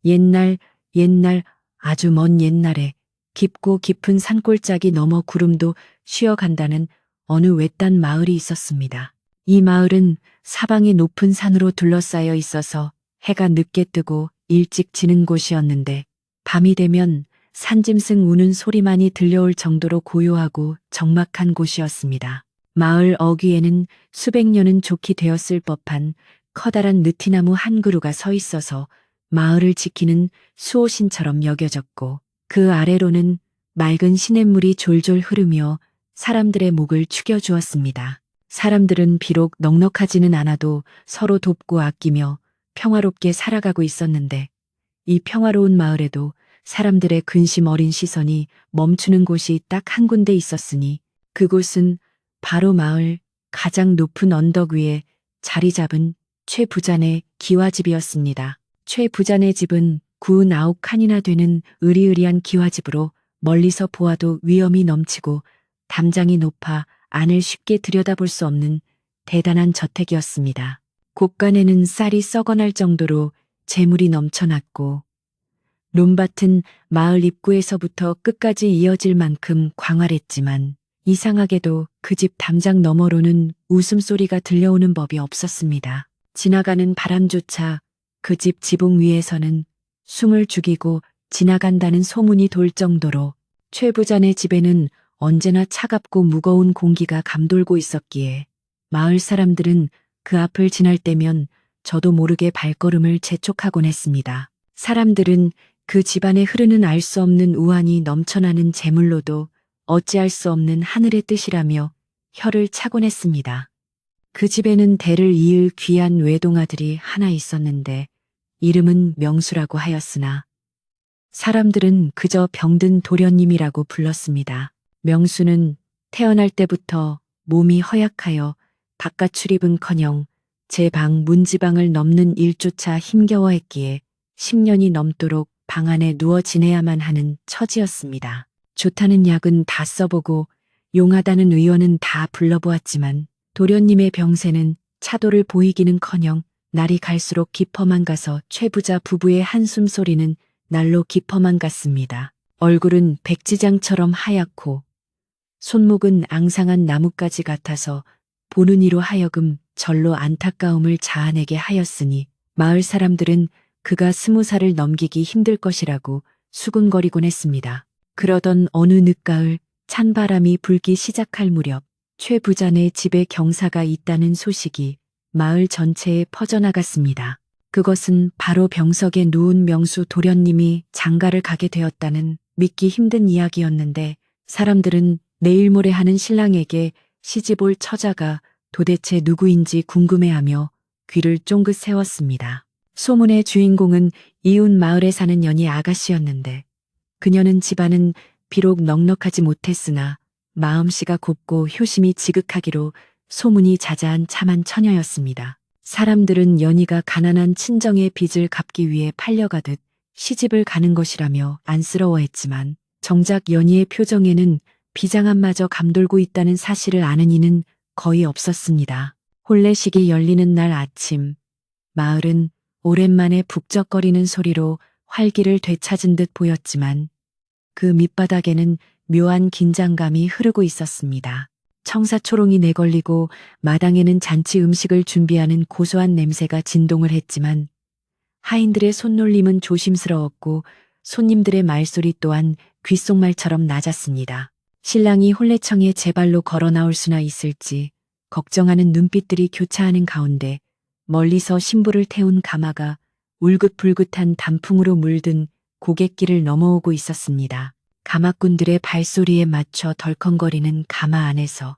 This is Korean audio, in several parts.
옛날, 옛날, 아주 먼 옛날에 깊고 깊은 산골짜기 너머 구름도 쉬어간다는 어느 외딴 마을이 있었습니다. 이 마을은 사방이 높은 산으로 둘러싸여 있어서 해가 늦게 뜨고 일찍 지는 곳이었는데 밤이 되면 산짐승 우는 소리만이 들려올 정도로 고요하고 적막한 곳이었습니다. 마을 어귀에는 수백 년은 좋게 되었을 법한 커다란 느티나무 한 그루가 서 있어서 마을을 지키는 수호신처럼 여겨졌고 그 아래로는 맑은 시냇물이 졸졸 흐르며 사람들의 목을 축여주었습니다. 사람들은 비록 넉넉하지는 않아도 서로 돕고 아끼며 평화롭게 살아가고 있었는데 이 평화로운 마을에도 사람들의 근심 어린 시선이 멈추는 곳이 딱 한 군데 있었으니 그곳은 바로 마을 가장 높은 언덕 위에 자리 잡은 최 부자네 기와집이었습니다. 최 부자네 집은 99칸이나 되는 으리으리한 기와집으로 멀리서 보아도 위엄이 넘치고 담장이 높아 안을 쉽게 들여다볼 수 없는 대단한 저택이었습니다. 곳간에는 쌀이 썩어날 정도로 재물이 넘쳐났고 논밭은 마을 입구에서부터 끝까지 이어질 만큼 광활했지만 이상하게도 그 집 담장 너머로는 웃음소리가 들려오는 법이 없었습니다. 지나가는 바람조차 그 집 지붕 위에서는 숨을 죽이고 지나간다는 소문이 돌 정도로 최 부자네 집에는 언제나 차갑고 무거운 공기가 감돌고 있었기에 마을 사람들은 그 앞을 지날 때면 저도 모르게 발걸음을 재촉하곤 했습니다. 사람들은 그 집안에 흐르는 알 수 없는 우환이 넘쳐나는 재물로도 어찌할 수 없는 하늘의 뜻이라며 혀를 차곤 했습니다. 그 집에는 대를 이을 귀한 외동아들이 하나 있었는데 이름은 명수라고 하였으나 사람들은 그저 병든 도련님이라고 불렀습니다. 명수는 태어날 때부터 몸이 허약하여 바깥 출입은커녕 제 방 문지방을 넘는 일조차 힘겨워했기에 10년이 넘도록 방 안에 누워 지내야만 하는 처지였습니다. 좋다는 약은 다 써보고 용하다는 의원은 다 불러보았지만 도련님의 병세는 차도를 보이기는커녕 날이 갈수록 깊어만 가서 최부자 부부의 한숨 소리는 날로 깊어만 갔습니다. 얼굴은 백지장처럼 하얗고 손목은 앙상한 나뭇가지 같아서 보는 이로 하여금 절로 안타까움을 자아내게 하였으니 마을 사람들은 그가 20살을 넘기기 힘들 것이라고 수군거리곤 했습니다. 그러던 어느 늦가을 찬바람이 불기 시작할 무렵 최 부자네 집에 경사가 있다는 소식이 마을 전체에 퍼져나갔습니다. 그것은 바로 병석에 누운 명수 도련님이 장가를 가게 되었다는 믿기 힘든 이야기였는데 사람들은 내일 모레 하는 신랑에게 시집올 처자가 도대체 누구인지 궁금해하며 귀를 쫑긋 세웠습니다. 소문의 주인공은 이웃 마을에 사는 연희 아가씨였는데 그녀는 집안은 비록 넉넉하지 못했으나 마음씨가 곱고 효심이 지극하기로 소문이 자자한 참한 처녀였습니다. 사람들은 연희가 가난한 친정의 빚을 갚기 위해 팔려가듯 시집을 가는 것이라며 안쓰러워했지만 정작 연희의 표정에는 비장함마저 감돌고 있다는 사실을 아는 이는 거의 없었습니다. 혼례식이 열리는 날 아침 마을은 오랜만에 북적거리는 소리로 활기를 되찾은 듯 보였지만 그 밑바닥에는 묘한 긴장감이 흐르고 있었습니다. 청사초롱이 내걸리고 마당에는 잔치 음식을 준비하는 고소한 냄새가 진동을 했지만 하인들의 손놀림은 조심스러웠고 손님들의 말소리 또한 귓속말처럼 낮았습니다. 신랑이 혼례청에 제 발로 걸어 나올 수나 있을지 걱정하는 눈빛들이 교차하는 가운데 멀리서 신부를 태운 가마가 울긋불긋한 단풍으로 물든 고갯길을 넘어오고 있었습니다. 가마꾼들의 발소리에 맞춰 덜컹거리는 가마 안에서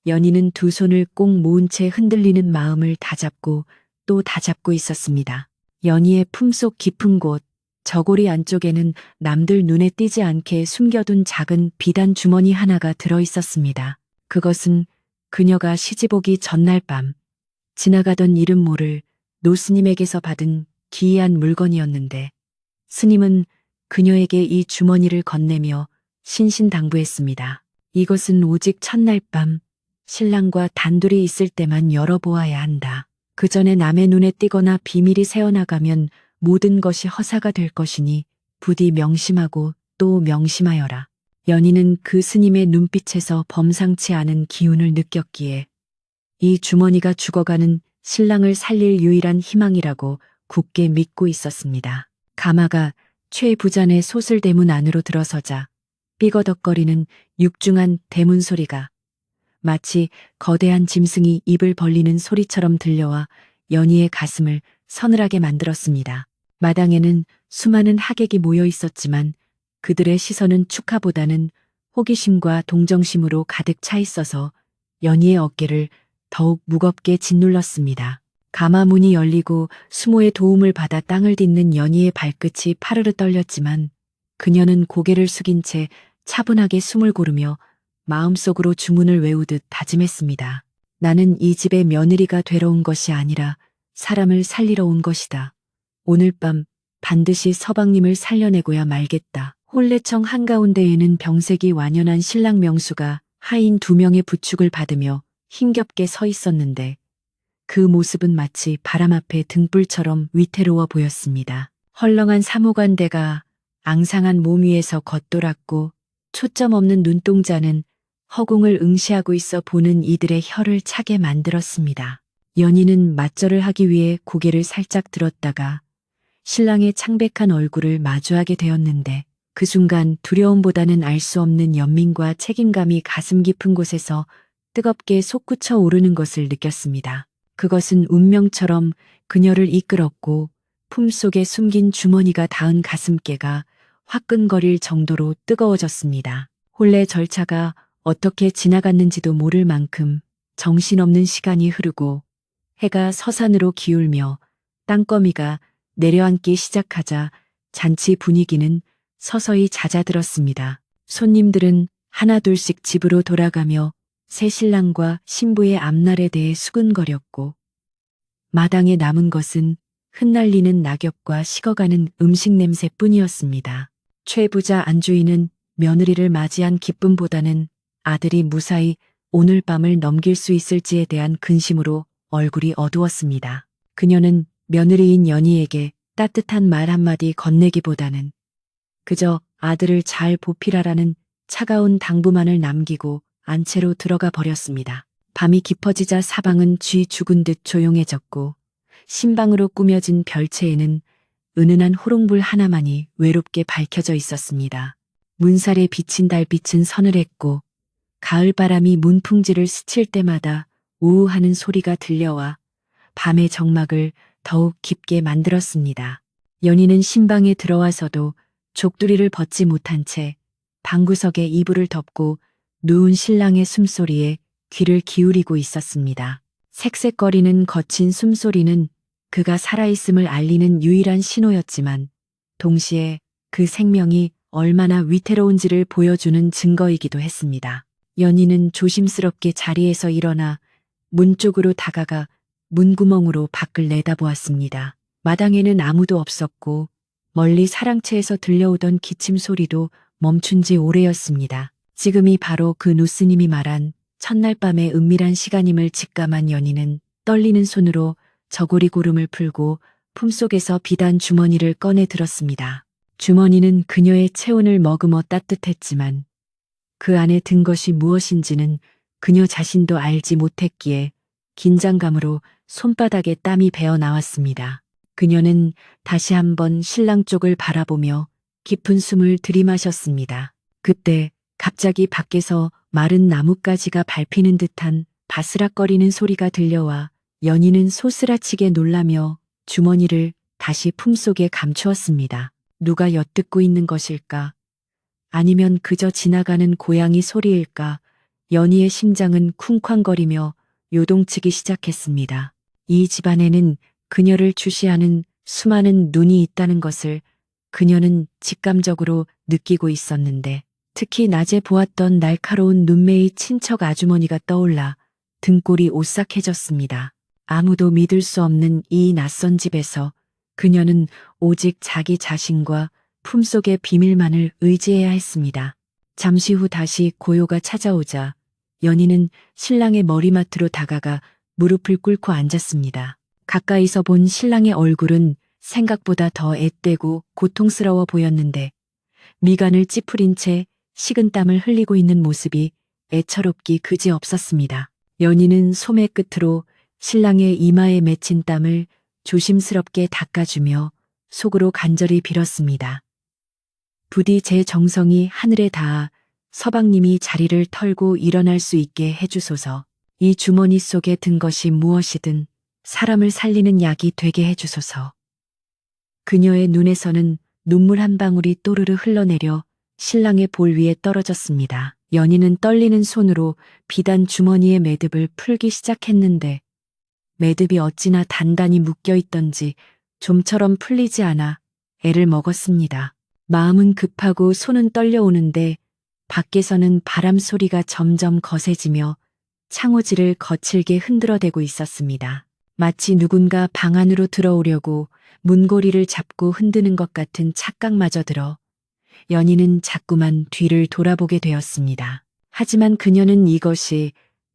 연희는 두 손을 꼭 모은 채 흔들리는 마음을 다잡고 또 다잡고 있었습니다. 연희의 품속 깊은 곳 저고리 안쪽에는 남들 눈에 띄지 않게 숨겨둔 작은 비단 주머니 하나가 들어 있었습니다. 그것은 그녀가 시집오기 전날 밤 지나가던 이름 모를 노스님에게서 받은 기이한 물건이었는데 스님은 그녀에게 이 주머니를 건네며 신신당부했습니다. 이것은 오직 첫날 밤 신랑과 단둘이 있을 때만 열어보아야 한다. 그 전에 남의 눈에 띄거나 비밀이 새어나가면 모든 것이 허사가 될 것이니 부디 명심하고 또 명심하여라. 연희는 그 스님의 눈빛에서 범상치 않은 기운을 느꼈기에 이 주머니가 죽어가는 신랑을 살릴 유일한 희망이라고 굳게 믿고 있었습니다. 가마가 최 부잔의 솥을 대문 안으로 들어서자 삐거덕거리는 육중한 대문 소리가 마치 거대한 짐승이 입을 벌리는 소리처럼 들려와 연희의 가슴을 서늘하게 만들었습니다. 마당에는 수많은 하객이 모여 있었지만 그들의 시선은 축하보다는 호기심과 동정심으로 가득 차 있어서 연희의 어깨를 더욱 무겁게 짓눌렀습니다. 가마 문이 열리고 수모의 도움을 받아 땅을 딛는 연희의 발끝이 파르르 떨렸지만 그녀는 고개를 숙인 채 차분하게 숨을 고르며 마음속으로 주문을 외우듯 다짐했습니다. 나는 이 집의 며느리가 되러 온 것이 아니라 사람을 살리러 온 것이다. 오늘 밤 반드시 서방님을 살려내고야 말겠다. 혼례청 한가운데에는 병색이 완연한 신랑 명수가 하인 2명의 부축을 받으며 힘겹게 서 있었는데 그 모습은 마치 바람 앞에 등불처럼 위태로워 보였습니다. 헐렁한 사무관대가 앙상한 몸 위에서 겉돌았고 초점 없는 눈동자는 허공을 응시하고 있어 보는 이들의 혀를 차게 만들었습니다. 연희는 맞절을 하기 위해 고개를 살짝 들었다가 신랑의 창백한 얼굴을 마주하게 되었는데 그 순간 두려움보다는 알 수 없는 연민과 책임감이 가슴 깊은 곳에서 뜨겁게 솟구쳐 오르는 것을 느꼈습니다. 그것은 운명처럼 그녀를 이끌었고 품속에 숨긴 주머니가 닿은 가슴께가 화끈거릴 정도로 뜨거워졌습니다. 혼례 절차가 어떻게 지나갔는지도 모를 만큼 정신없는 시간이 흐르고 해가 서산으로 기울며 땅거미가 내려앉기 시작하자 잔치 분위기는 서서히 잦아들었습니다. 손님들은 하나둘씩 집으로 돌아가며 새 신랑과 신부의 앞날에 대해 수근거렸고 마당에 남은 것은 흩날리는 낙엽과 식어가는 음식 냄새뿐이었습니다. 최 부자 안주인은 며느리를 맞이한 기쁨보다는 아들이 무사히 오늘 밤을 넘길 수 있을지에 대한 근심으로 얼굴이 어두웠습니다. 그녀는 며느리인 연희에게 따뜻한 말 한마디 건네기보다는 그저 아들을 잘 보필하라는 차가운 당부만을 남기고 안채로 들어가 버렸습니다. 밤이 깊어지자 사방은 쥐 죽은 듯 조용해졌고 신방으로 꾸며진 별채에는 은은한 호롱불 하나만이 외롭게 밝혀져 있었습니다. 문살에 비친 달빛은 서늘했고 가을바람이 문풍지를 스칠 때마다 우우하는 소리가 들려와 밤의 정막을 더욱 깊게 만들었습니다. 연희는 신방에 들어와서도 족두리를 벗지 못한 채 방구석에 이불을 덮고 누운 신랑의 숨소리에 귀를 기울이고 있었습니다. 색색거리는 거친 숨소리는 그가 살아있음을 알리는 유일한 신호였지만 동시에 그 생명이 얼마나 위태로운지를 보여주는 증거이기도 했습니다. 연희는 조심스럽게 자리에서 일어나 문 쪽으로 다가가 문구멍으로 밖을 내다보았습니다. 마당에는 아무도 없었고 멀리 사랑채에서 들려오던 기침 소리도 멈춘 지 오래였습니다. 지금이 바로 그 누스님이 말한 첫날 밤의 은밀한 시간임을 직감한 연희는 떨리는 손으로 저고리 고름을 풀고 품속에서 비단 주머니를 꺼내 들었습니다. 주머니는 그녀의 체온을 머금어 따뜻했지만 그 안에 든 것이 무엇인지는 그녀 자신도 알지 못했기에 긴장감으로 손바닥에 땀이 배어 나왔습니다. 그녀는 다시 한번 신랑 쪽을 바라보며 깊은 숨을 들이마셨습니다. 그때 갑자기 밖에서 마른 나뭇가지가 밟히는 듯한 바스락거리는 소리가 들려와 연희는 소스라치게 놀라며 주머니를 다시 품속에 감추었습니다. 누가 엿듣고 있는 것일까? 아니면 그저 지나가는 고양이 소리일까? 연희의 심장은 쿵쾅거리며 요동치기 시작했습니다. 이 집안에는 그녀를 주시하는 수많은 눈이 있다는 것을 그녀는 직감적으로 느끼고 있었는데 특히 낮에 보았던 날카로운 눈매의 친척 아주머니가 떠올라 등골이 오싹해졌습니다. 아무도 믿을 수 없는 이 낯선 집에서 그녀는 오직 자기 자신과 품속의 비밀만을 의지해야 했습니다. 잠시 후 다시 고요가 찾아오자 연희는 신랑의 머리맡으로 다가가 무릎을 꿇고 앉았습니다. 가까이서 본 신랑의 얼굴은 생각보다 더 앳되고 고통스러워 보였는데 미간을 찌푸린 채 식은땀을 흘리고 있는 모습이 애처롭기 그지없었습니다. 연희는 소매 끝으로 신랑의 이마에 맺힌 땀을 조심스럽게 닦아주며 속으로 간절히 빌었습니다. 부디 제 정성이 하늘에 닿아 서방님이 자리를 털고 일어날 수 있게 해주소서. 이 주머니 속에 든 것이 무엇이든 사람을 살리는 약이 되게 해주소서. 그녀의 눈에서는 눈물 한 방울이 또르르 흘러내려 신랑의 볼 위에 떨어졌습니다. 연희는 떨리는 손으로 비단 주머니의 매듭을 풀기 시작했는데 매듭이 어찌나 단단히 묶여 있던지 좀처럼 풀리지 않아 애를 먹었습니다. 마음은 급하고 손은 떨려오는데 밖에서는 바람 소리가 점점 거세지며 창호지를 거칠게 흔들어대고 있었습니다. 마치 누군가 방 안으로 들어오려고 문고리를 잡고 흔드는 것 같은 착각마저 들어 연희는 자꾸만 뒤를 돌아보게 되었습니다. 하지만 그녀는 이것이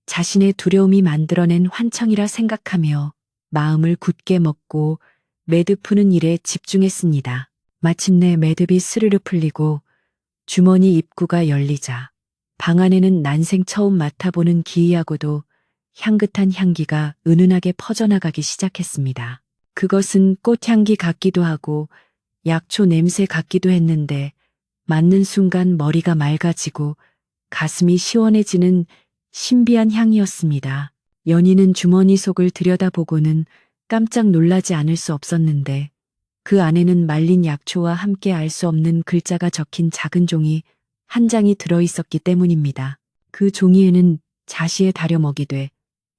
자신의 두려움이 만들어낸 환청이라 생각하며 마음을 굳게 먹고 매듭 푸는 일에 집중했습니다. 마침내 매듭이 스르르 풀리고 주머니 입구가 열리자 방 안에는 난생 처음 맡아보는 기이하고도 향긋한 향기가 은은하게 퍼져나가기 시작했습니다. 그것은 꽃향기 같기도 하고 약초 냄새 같기도 했는데 맡는 순간 머리가 맑아지고 가슴이 시원해지는 신비한 향이었습니다. 연희는 주머니 속을 들여다보고는 깜짝 놀라지 않을 수 없었는데 그 안에는 말린 약초와 함께 알 수 없는 글자가 적힌 작은 종이 한 장이 들어있었기 때문입니다. 그 종이에는 자시에 달여 먹이되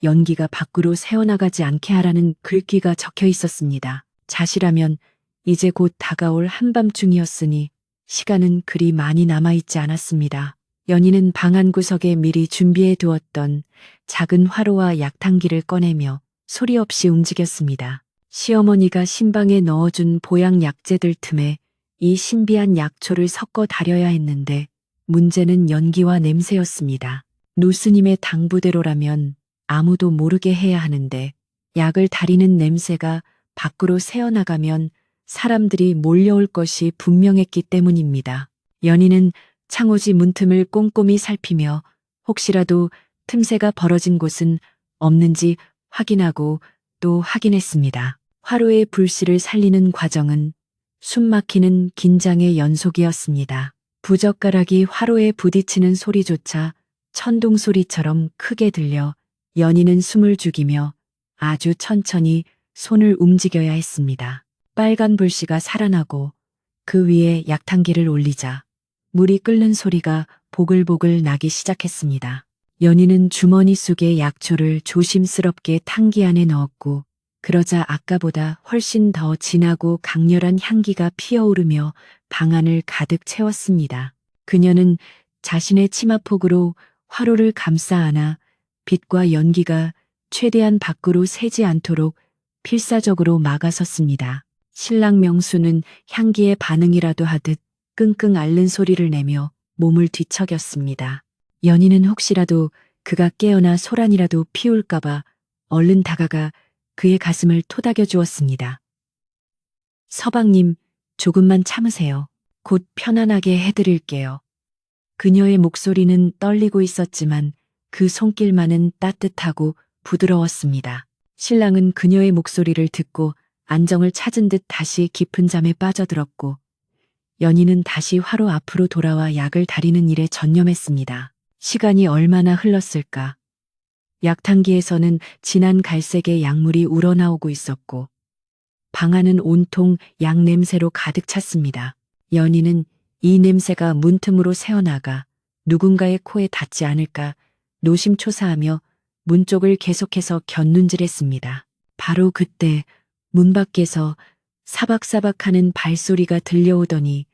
연기가 밖으로 새어나가지 않게 하라는 글귀가 적혀 있었습니다. 자시라면 이제 곧 다가올 한밤중이었으니 시간은 그리 많이 남아있지 않았습니다. 연희는 방 한구석에 미리 준비해 두었던 작은 화로와 약탕기를 꺼내며 소리 없이 움직였습니다. 시어머니가 신방에 넣어준 보약 약재들 틈에 이 신비한 약초를 섞어 다려야 했는데 문제는 연기와 냄새였습니다. 노스님의 당부대로라면 아무도 모르게 해야 하는데 약을 다리는 냄새가 밖으로 새어나가면 사람들이 몰려올 것이 분명했기 때문입니다. 연희는 창호지 문틈을 꼼꼼히 살피며 혹시라도 틈새가 벌어진 곳은 없는지 확인하고 또 확인했습니다. 화로의 불씨를 살리는 과정은 숨막히는 긴장의 연속이었습니다. 부젓가락이 화로에 부딪히는 소리조차 천둥 소리처럼 크게 들려 연희는 숨을 죽이며 아주 천천히 손을 움직여야 했습니다. 빨간 불씨가 살아나고 그 위에 약탕기를 올리자 물이 끓는 소리가 보글보글 나기 시작했습니다. 연희는 주머니 속의 약초를 조심스럽게 탕기 안에 넣었고 그러자 아까보다 훨씬 더 진하고 강렬한 향기가 피어오르며 방 안을 가득 채웠습니다. 그녀는 자신의 치마폭으로 화로를 감싸 안아 빛과 연기가 최대한 밖으로 새지 않도록 필사적으로 막아섰습니다. 신랑 명수는 향기에 반응이라도 하듯 끙끙 앓는 소리를 내며 몸을 뒤척였습니다. 연희는 혹시라도 그가 깨어나 소란이라도 피울까봐 얼른 다가가 그의 가슴을 토닥여 주었습니다. 서방님, 조금만 참으세요. 곧 편안하게 해드릴게요. 그녀의 목소리는 떨리고 있었지만 그 손길만은 따뜻하고 부드러웠습니다. 신랑은 그녀의 목소리를 듣고 안정을 찾은 듯 다시 깊은 잠에 빠져들었고 연희는 다시 화로 앞으로 돌아와 약을 다리는 일에 전념했습니다. 시간이 얼마나 흘렀을까. 약탕기에서는 진한 갈색의 약물이 우러나오고 있었고 방 안은 온통 약 냄새로 가득 찼습니다. 연희는 이 냄새가 문틈으로 새어나가 누군가의 코에 닿지 않을까 노심초사하며 문 쪽을 계속해서 곁눈질했습니다. 바로 그때 문 밖에서 사박사박하는 발소리가 들려오더니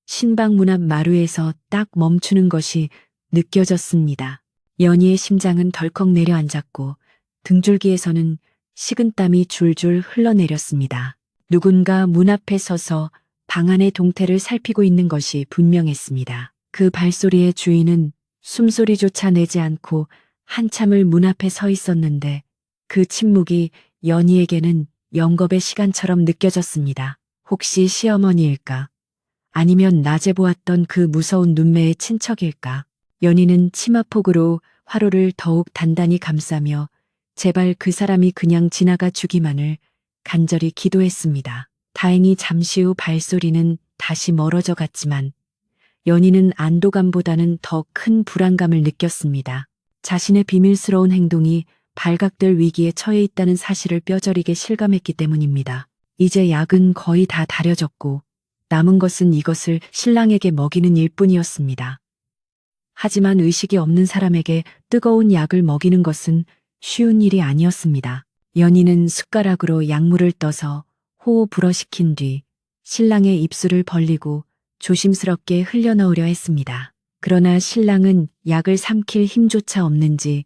신방 문 앞 마루에서 딱 멈추는 것이 느껴졌습니다. 연희의 심장은 덜컥 내려앉았고 등줄기에서는 식은땀이 줄줄 흘러내렸습니다. 누군가 문 앞에 서서 방 안의 동태를 살피고 있는 것이 분명했습니다. 그 발소리의 주인은 숨소리조차 내지 않고 한참을 문 앞에 서 있었는데 그 침묵이 연희에게는 영겁의 시간처럼 느껴졌습니다. 혹시 시어머니일까? 아니면 낮에 보았던 그 무서운 눈매의 친척일까? 연희는 치마폭으로 화로를 더욱 단단히 감싸며 제발 그 사람이 그냥 지나가 주기만을 간절히 기도했습니다. 다행히 잠시 후 발소리는 다시 멀어져 갔지만 연희는 안도감보다는 더 큰 불안감을 느꼈습니다. 자신의 비밀스러운 행동이 발각될 위기에 처해 있다는 사실을 뼈저리게 실감했기 때문입니다. 이제 약은 거의 다 다려졌고 남은 것은 이것을 신랑에게 먹이는 일뿐이었습니다. 하지만 의식이 없는 사람에게 뜨거운 약을 먹이는 것은 쉬운 일이 아니었습니다. 연희는 숟가락으로 약물을 떠서 호호 불어시킨 뒤 신랑의 입술을 벌리고 조심스럽게 흘려넣으려 했습니다. 그러나 신랑은 약을 삼킬 힘조차 없는지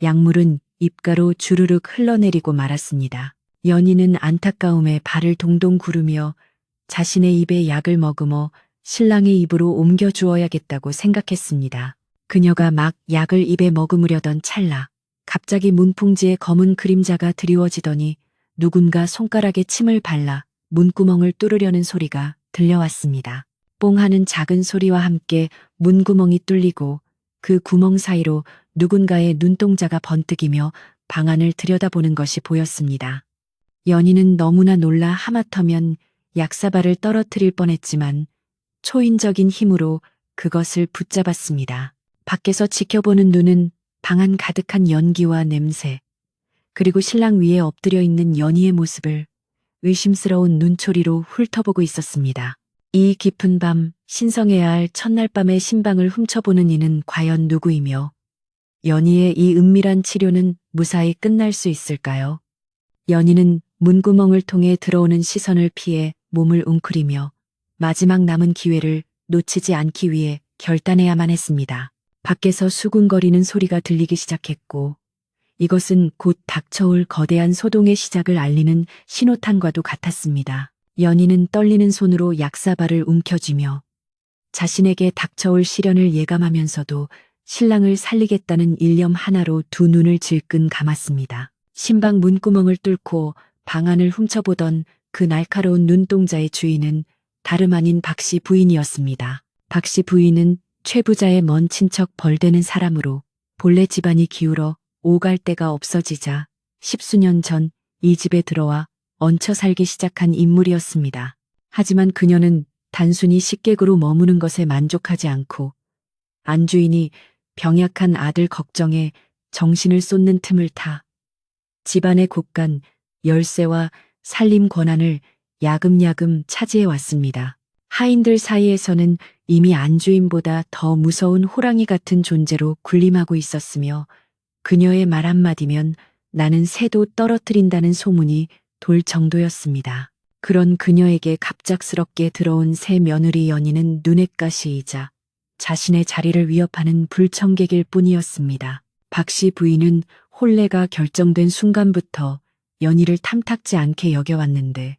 약물은 입가로 주르륵 흘러내리고 말았습니다. 연희는 안타까움에 발을 동동 구르며 자신의 입에 약을 머금어 신랑의 입으로 옮겨 주어야겠다고 생각했습니다. 그녀가 막 약을 입에 머금으려던 찰나 갑자기 문풍지에 검은 그림자가 드리워지더니 누군가 손가락에 침을 발라 문구멍을 뚫으려는 소리가 들려왔습니다. 뽕 하는 작은 소리와 함께 문구멍이 뚫리고 그 구멍 사이로 누군가의 눈동자가 번뜩이며 방안을 들여다보는 것이 보였습니다. 연희는 너무나 놀라 하마터면 약사발을 떨어뜨릴 뻔했지만 초인적인 힘으로 그것을 붙잡았습니다. 밖에서 지켜보는 눈은 방안 가득한 연기와 냄새, 그리고 신랑 위에 엎드려 있는 연희의 모습을 의심스러운 눈초리로 훑어보고 있었습니다. 이 깊은 밤, 신성해야 할 첫날 밤의 신방을 훔쳐보는 이는 과연 누구이며 연희의 이 은밀한 치료는 무사히 끝날 수 있을까요? 연희는 문구멍을 통해 들어오는 시선을 피해 몸을 웅크리며 마지막 남은 기회를 놓치지 않기 위해 결단해야만 했습니다. 밖에서 수군거리는 소리가 들리기 시작했고 이것은 곧 닥쳐올 거대한 소동의 시작을 알리는 신호탄과도 같았습니다. 연희는 떨리는 손으로 약사발을 움켜쥐며 자신에게 닥쳐올 시련을 예감하면서도 신랑을 살리겠다는 일념 하나로 두 눈을 질끈 감았습니다. 신방 문구멍을 뚫고 방안을 훔쳐보던 그 날카로운 눈동자의 주인은 다름 아닌 박씨 부인이었습니다. 박씨 부인은 최 부자의 먼 친척 벌되는 사람으로 본래 집안이 기울어 오갈 데가 없어지자 10수년 전 이 집에 들어와 얹혀 살기 시작한 인물이었습니다. 하지만 그녀는 단순히 식객으로 머무는 것에 만족하지 않고 안주인이 병약한 아들 걱정에 정신을 쏟는 틈을 타 집안의 곳간 열쇠와 살림 권한을 야금야금 차지해 왔습니다. 하인들 사이에서는 이미 안주인보다 더 무서운 호랑이 같은 존재로 군림하고 있었으며 그녀의 말 한마디면 나는 새도 떨어뜨린다는 소문이 돌 정도였습니다. 그런 그녀에게 갑작스럽게 들어온 새 며느리 연희는 눈엣가시이자 자신의 자리를 위협하는 불청객일 뿐이었습니다. 박씨 부인은 혼례가 결정된 순간부터 연희를 탐탁지 않게 여겨왔는데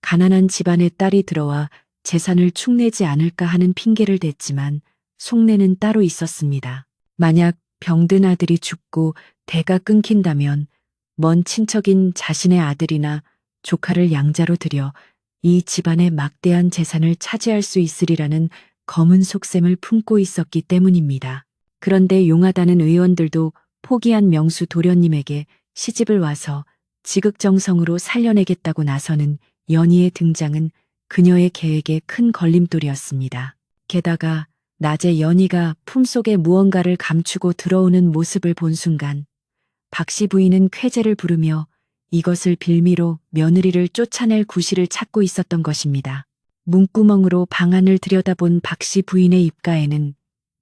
가난한 집안의 딸이 들어와 재산을 축내지 않을까 하는 핑계를 댔지만 속내는 따로 있었습니다. 만약 병든 아들이 죽고 대가 끊긴다면 먼 친척인 자신의 아들이나 조카를 양자로 들여 이 집안의 막대한 재산을 차지할 수 있으리라는 검은 속셈을 품고 있었기 때문입니다. 그런데 용하다는 의원들도 포기한 명수 도련님에게 시집을 와서 지극정성으로 살려내겠다고 나서는 연희의 등장은 그녀의 계획에 큰 걸림돌이었습니다. 게다가 낮에 연희가 품속에 무언가를 감추고 들어오는 모습을 본 순간 박씨 부인은 쾌재를 부르며 이것을 빌미로 며느리를 쫓아낼 구실을 찾고 있었던 것입니다. 문구멍으로 방안을 들여다본 박씨 부인의 입가에는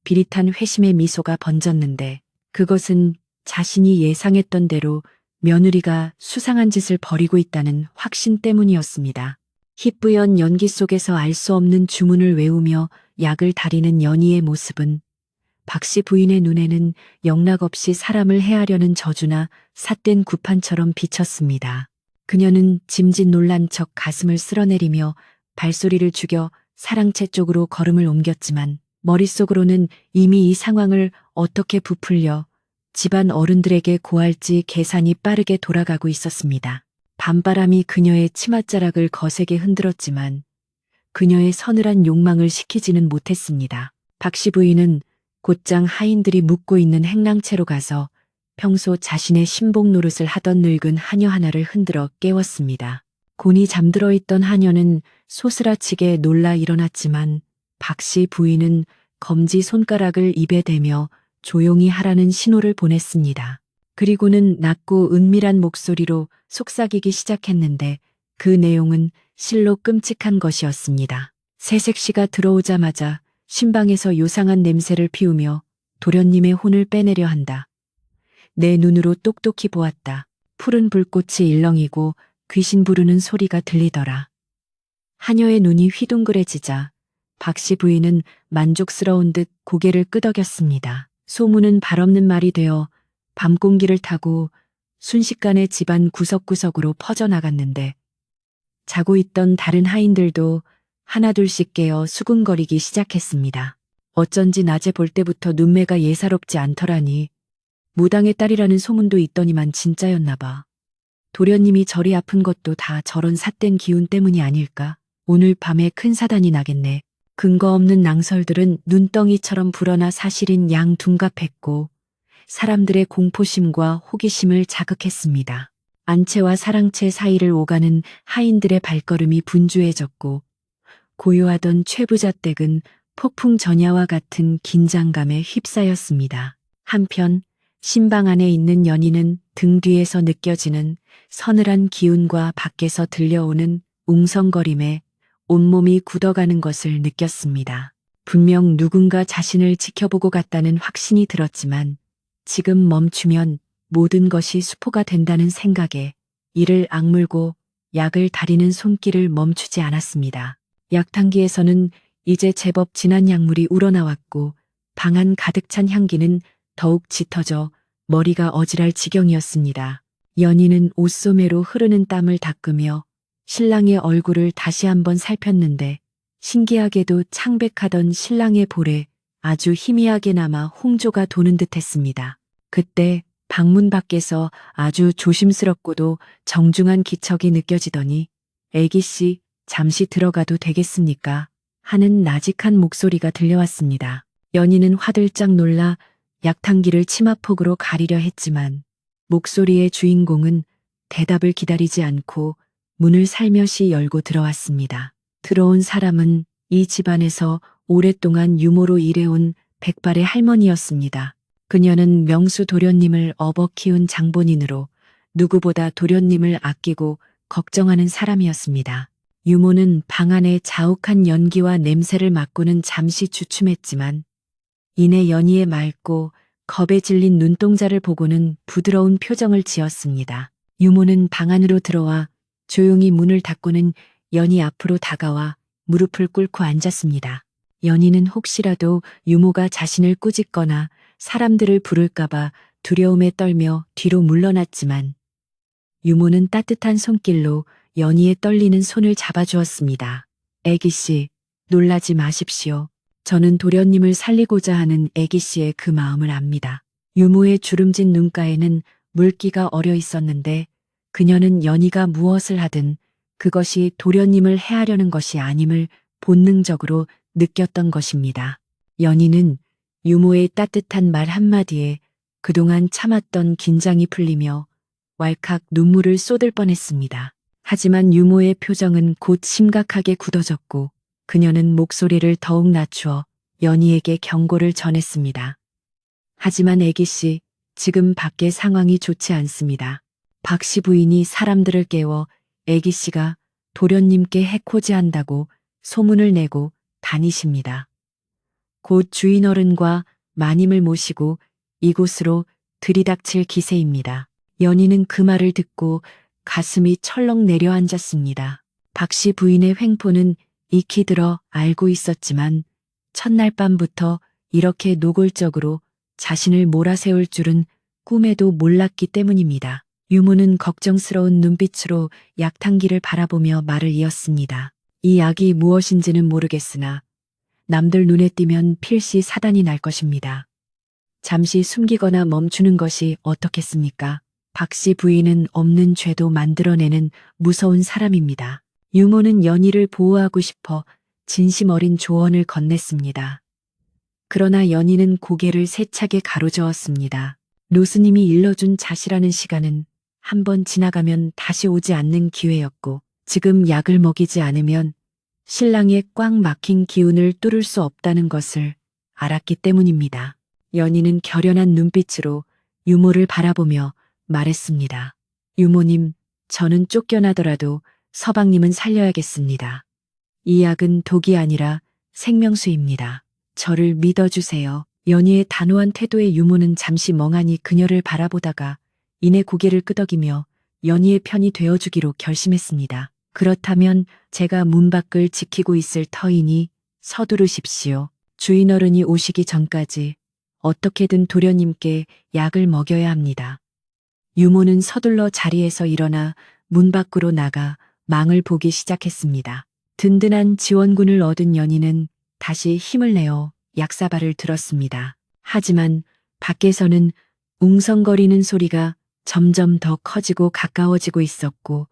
비릿한 회심의 미소가 번졌는데 그것은 자신이 예상했던 대로 며느리가 수상한 짓을 벌이고 있다는 확신 때문이었습니다. 희뿌연 연기 속에서 알 수 없는 주문을 외우며 약을 다리는 연희의 모습은 박씨 부인의 눈에는 영락없이 사람을 해하려는 저주나 삿된 구판처럼 비쳤습니다. 그녀는 짐짓 놀란 척 가슴을 쓸어내리며 발소리를 죽여 사랑채 쪽으로 걸음을 옮겼지만 머릿속으로는 이미 이 상황을 어떻게 부풀려 집안 어른들에게 고할지 계산이 빠르게 돌아가고 있었습니다. 밤바람이 그녀의 치맛자락을 거세게 흔들었지만 그녀의 서늘한 욕망을 식히지는 못했습니다. 박씨 부인은 곧장 하인들이 묵고 있는 행랑채로 가서 평소 자신의 신복 노릇을 하던 늙은 하녀 하나를 흔들어 깨웠습니다. 곤히 잠들어 있던 하녀는 소스라치게 놀라 일어났지만 박씨 부인은 검지 손가락을 입에 대며 조용히 하라는 신호를 보냈습니다. 그리고는 낮고 은밀한 목소리로 속삭이기 시작했는데 그 내용은 실로 끔찍한 것이었습니다. 새색시가 들어오자마자 신방에서 요상한 냄새를 피우며 도련님의 혼을 빼내려 한다. 내 눈으로 똑똑히 보았다. 푸른 불꽃이 일렁이고 귀신 부르는 소리가 들리더라. 하녀의 눈이 휘둥그레지자 박씨 부인은 만족스러운 듯 고개를 끄덕였습니다. 소문은 발없는 말이 되어 밤공기를 타고 순식간에 집안 구석구석으로 퍼져나갔는데 자고 있던 다른 하인들도 하나둘씩 깨어 수군거리기 시작했습니다. 어쩐지 낮에 볼 때부터 눈매가 예사롭지 않더라니 무당의 딸이라는 소문도 있더니만 진짜였나 봐. 도련님이 저리 아픈 것도 다 저런 삿된 기운 때문이 아닐까? 오늘 밤에 큰 사단이 나겠네. 근거 없는 낭설들은 눈덩이처럼 불어나 사실인 양둔갑했고 사람들의 공포심과 호기심을 자극했습니다. 안채와 사랑채 사이를 오가는 하인들의 발걸음이 분주해졌고 고요하던 최부자댁은 폭풍 전야와 같은 긴장감에 휩싸였습니다. 한편 신방 안에 있는 연희는 등 뒤에서 느껴지는 서늘한 기운과 밖에서 들려오는 웅성거림에 온몸이 굳어가는 것을 느꼈습니다. 분명 누군가 자신을 지켜보고 갔다는 확신이 들었지만 지금 멈추면 모든 것이 수포가 된다는 생각에 이를 악물고 약을 다리는 손길을 멈추지 않았습니다. 약탕기에서는 이제 제법 진한 약물이 우러나왔고 방 안 가득 찬 향기는 더욱 짙어져 머리가 어지랄 지경이었습니다. 연희는 옷소매로 흐르는 땀을 닦으며 신랑의 얼굴을 다시 한번 살폈는데 신기하게도 창백하던 신랑의 볼에 아주 희미하게 남아 홍조가 도는 듯했습니다. 그때 방문 밖에서 아주 조심스럽고도 정중한 기척이 느껴지더니 애기씨 잠시 들어가도 되겠습니까? 하는 나직한 목소리가 들려왔습니다. 연희는 화들짝 놀라 약탕기를 치마폭으로 가리려 했지만 목소리의 주인공은 대답을 기다리지 않고 문을 살며시 열고 들어왔습니다. 들어온 사람은 이 집안에서 오랫동안 유모로 일해온 백발의 할머니였습니다. 그녀는 명수 도련님을 업어 키운 장본인으로 누구보다 도련님을 아끼고 걱정하는 사람이었습니다. 유모는 방 안의 자욱한 연기와 냄새를 맡고는 잠시 주춤했지만 이내 연희의 맑고 겁에 질린 눈동자를 보고는 부드러운 표정을 지었습니다. 유모는 방 안으로 들어와 조용히 문을 닫고는 연희 앞으로 다가와 무릎을 꿇고 앉았습니다. 연희는 혹시라도 유모가 자신을 꾸짖거나 사람들을 부를까봐 두려움에 떨며 뒤로 물러났지만 유모는 따뜻한 손길로 연희의 떨리는 손을 잡아주었습니다. 애기씨, 놀라지 마십시오. 저는 도련님을 살리고자 하는 애기씨의 그 마음을 압니다. 유모의 주름진 눈가에는 물기가 어려 있었는데 그녀는 연희가 무엇을 하든 그것이 도련님을 해하려는 것이 아님을 본능적으로 느꼈던 것입니다. 연희는 유모의 따뜻한 말 한마디에 그동안 참았던 긴장이 풀리며 왈칵 눈물을 쏟을 뻔했습니다. 하지만 유모의 표정은 곧 심각하게 굳어졌고 그녀는 목소리를 더욱 낮추어 연희에게 경고를 전했습니다. 하지만 애기씨, 지금 밖의 상황이 좋지 않습니다. 박씨 부인이 사람들을 깨워 애기씨가 도련님께 해코지한다고 소문을 내고 다니십니다. 곧 주인 어른과 마님을 모시고 이곳으로 들이닥칠 기세입니다. 연희는 그 말을 듣고 가슴이 철렁 내려앉았습니다. 박씨 부인의 횡포는 익히 들어 알고 있었지만 첫날 밤부터 이렇게 노골적으로 자신을 몰아세울 줄은 꿈에도 몰랐기 때문입니다. 유모는 걱정스러운 눈빛으로 약탕기를 바라보며 말을 이었습니다. 이 약이 무엇인지는 모르겠으나 남들 눈에 띄면 필시 사단이 날 것입니다. 잠시 숨기거나 멈추는 것이 어떻겠습니까? 박 씨 부인은 없는 죄도 만들어내는 무서운 사람입니다. 유모는 연희를 보호하고 싶어 진심 어린 조언을 건넸습니다. 그러나 연희는 고개를 세차게 가로저었습니다. 로스님이 일러준 자시라는 시간은 한 번 지나가면 다시 오지 않는 기회였고 지금 약을 먹이지 않으면 신랑의 꽉 막힌 기운을 뚫을 수 없다는 것을 알았기 때문입니다. 연희는 결연한 눈빛으로 유모를 바라보며 말했습니다. 유모님, 저는 쫓겨나더라도 서방님은 살려야겠습니다. 이 약은 독이 아니라 생명수입니다. 저를 믿어주세요. 연희의 단호한 태도에 유모는 잠시 멍하니 그녀를 바라보다가 이내 고개를 끄덕이며 연희의 편이 되어주기로 결심했습니다. 그렇다면 제가 문 밖을 지키고 있을 터이니 서두르십시오. 주인 어른이 오시기 전까지 어떻게든 도련님께 약을 먹여야 합니다. 유모는 서둘러 자리에서 일어나 문 밖으로 나가 망을 보기 시작했습니다. 든든한 지원군을 얻은 연희는 다시 힘을 내어 약사발을 들었습니다. 하지만 밖에서는 웅성거리는 소리가 점점 더 커지고 가까워지고 있었고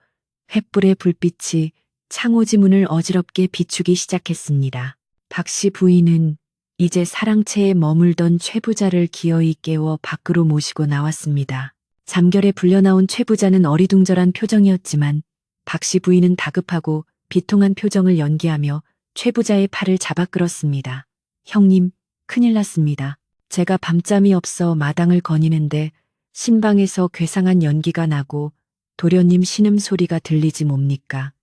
횃불의 불빛이 창호지 문을 어지럽게 비추기 시작했습니다. 박 씨 부인은 이제 사랑채에 머물던 최 부자를 기어이 깨워 밖으로 모시고 나왔습니다. 잠결에 불려나온 최 부자는 어리둥절한 표정이었지만 박 씨 부인은 다급하고 비통한 표정을 연기하며 최 부자의 팔을 잡아 끌었습니다. 형님, 큰일 났습니다. 제가 밤잠이 없어 마당을 거니는데 신방에서 괴상한 연기가 나고 도련님 신음소리가 들리지 뭡니까?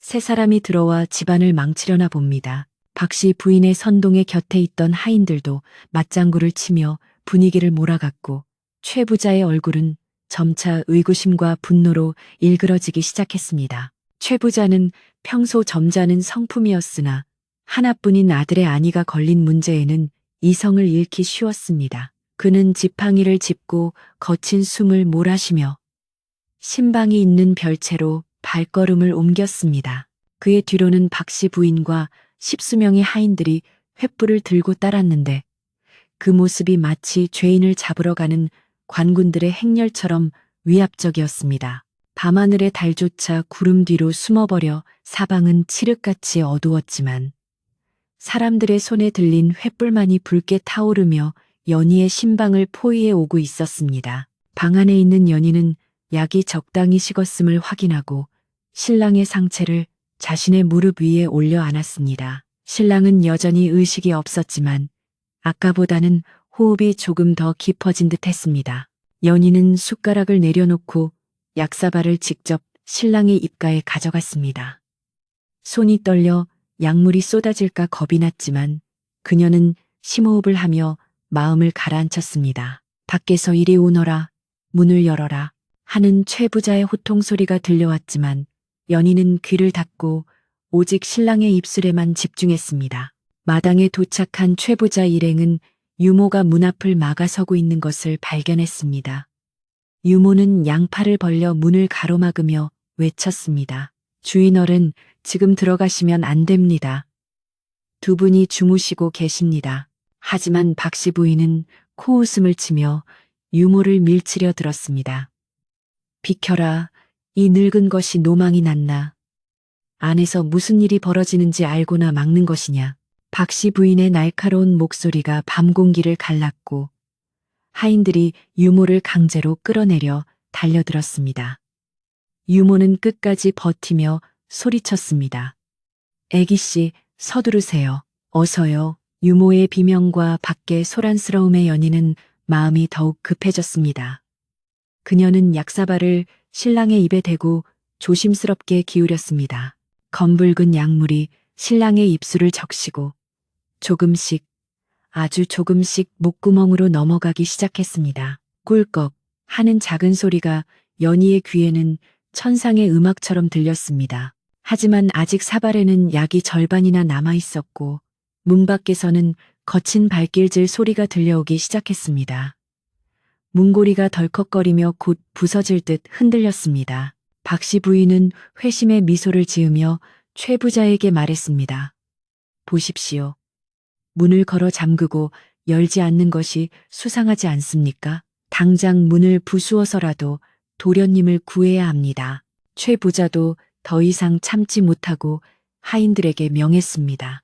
세 사람이 들어와 집안을 망치려나 봅니다. 박 씨 부인의 선동의 곁에 있던 하인들도 맞장구를 치며 분위기를 몰아갔고 최 부자의 얼굴은 점차 의구심과 분노로 일그러지기 시작했습니다. 최 부자는 평소 점잖은 성품이었으나 하나뿐인 아들의 안위가 걸린 문제에는 이성을 잃기 쉬웠습니다. 그는 지팡이를 짚고 거친 숨을 몰아쉬며 신방이 있는 별채로 발걸음을 옮겼습니다. 그의 뒤로는 박 씨 부인과 십수명의 하인들이 횃불을 들고 따랐는데 그 모습이 마치 죄인을 잡으러 가는 관군들의 행렬처럼 위압적이었습니다. 밤하늘의 달조차 구름 뒤로 숨어버려 사방은 칠흑같이 어두웠지만 사람들의 손에 들린 횃불만이 붉게 타오르며 연희의 신방을 포위해 오고 있었습니다. 방 안에 있는 연희는 약이 적당히 식었음을 확인하고 신랑의 상체를 자신의 무릎 위에 올려 안았습니다. 신랑은 여전히 의식이 없었지만 아까보다는 호흡이 조금 더 깊어진 듯 했습니다. 연희는 숟가락을 내려놓고 약사발을 직접 신랑의 입가에 가져갔습니다. 손이 떨려 약물이 쏟아질까 겁이 났지만 그녀는 심호흡을 하며 마음을 가라앉혔습니다. 밖에서 이리 오너라, 문을 열어라 하는 최 부자의 호통 소리가 들려왔지만 연희는 귀를 닫고 오직 신랑의 입술에만 집중했습니다. 마당에 도착한 최 부자 일행은 유모가 문 앞을 막아서고 있는 것을 발견했습니다. 유모는 양팔을 벌려 문을 가로막으며 외쳤습니다. 주인 어른, 지금 들어가시면 안 됩니다. 두 분이 주무시고 계십니다. 하지만 박 씨 부인은 코웃음을 치며 유모를 밀치려 들었습니다. 비켜라, 이 늙은 것이 노망이 났나. 안에서 무슨 일이 벌어지는지 알고나 막는 것이냐. 박 씨 부인의 날카로운 목소리가 밤 공기를 갈랐고 하인들이 유모를 강제로 끌어내려 달려들었습니다. 유모는 끝까지 버티며 소리쳤습니다. 애기씨, 서두르세요. 어서요. 유모의 비명과 밖의 소란스러움의 연희는 마음이 더욱 급해졌습니다. 그녀는 약사발을 신랑의 입에 대고 조심스럽게 기울였습니다. 검붉은 약물이 신랑의 입술을 적시고 조금씩, 아주 조금씩 목구멍으로 넘어가기 시작했습니다. 꿀꺽 하는 작은 소리가 연희의 귀에는 천상의 음악처럼 들렸습니다. 하지만 아직 사발에는 약이 절반이나 남아 있었고 문 밖에서는 거친 발길질 소리가 들려오기 시작했습니다. 문고리가 덜컥거리며 곧 부서질 듯 흔들렸습니다. 박 씨 부인은 회심의 미소를 지으며 최 부자에게 말했습니다. 보십시오. 문을 걸어 잠그고 열지 않는 것이 수상하지 않습니까? 당장 문을 부수어서라도 도련님을 구해야 합니다. 최 부자도 더 이상 참지 못하고 하인들에게 명했습니다.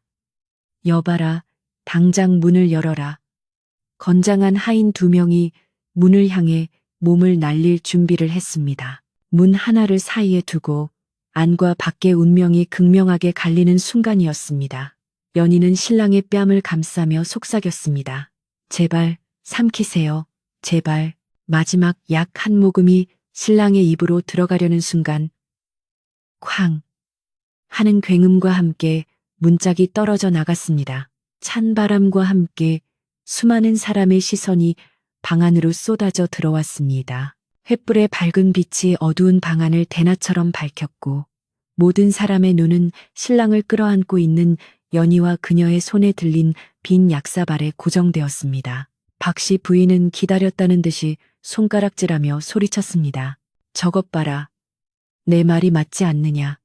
여봐라, 당장 문을 열어라. 건장한 하인 2명이 문을 향해 몸을 날릴 준비를 했습니다. 문 하나를 사이에 두고 안과 밖의 운명이 극명하게 갈리는 순간이었습니다. 연희는 신랑의 뺨을 감싸며 속삭였습니다. 제발 삼키세요. 제발. 마지막 약 한 모금이 신랑의 입으로 들어가려는 순간 쾅 하는 굉음과 함께 문짝이 떨어져 나갔습니다. 찬바람과 함께 수많은 사람의 시선이 방 안으로 쏟아져 들어왔습니다. 횃불의 밝은 빛이 어두운 방 안을 대낮처럼 밝혔고 모든 사람의 눈은 신랑을 끌어안고 있는 연희와 그녀의 손에 들린 빈 약사발에 고정되었습니다. 박씨 부인은 기다렸다는 듯이 손가락질하며 소리쳤습니다. 저것 봐라. 내 말이 맞지 않느냐.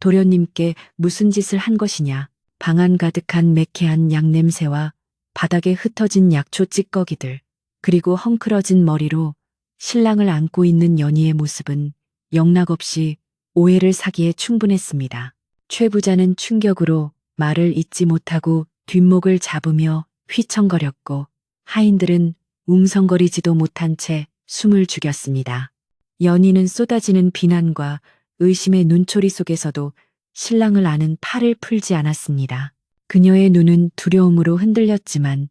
도련님께 무슨 짓을 한 것이냐. 방 안 가득한 매캐한 약 냄새와 바닥에 흩어진 약초 찌꺼기들, 그리고 헝클어진 머리로 신랑을 안고 있는 연희의 모습은 영락없이 오해를 사기에 충분했습니다. 최 부자는 충격으로 말을 잇지 못하고 뒷목을 잡으며 휘청거렸고 하인들은 웅성거리지도 못한 채 숨을 죽였습니다. 연희는 쏟아지는 비난과 의심의 눈초리 속에서도 신랑을 아는 팔을 풀지 않았습니다. 그녀의 눈은 두려움으로 흔들렸지만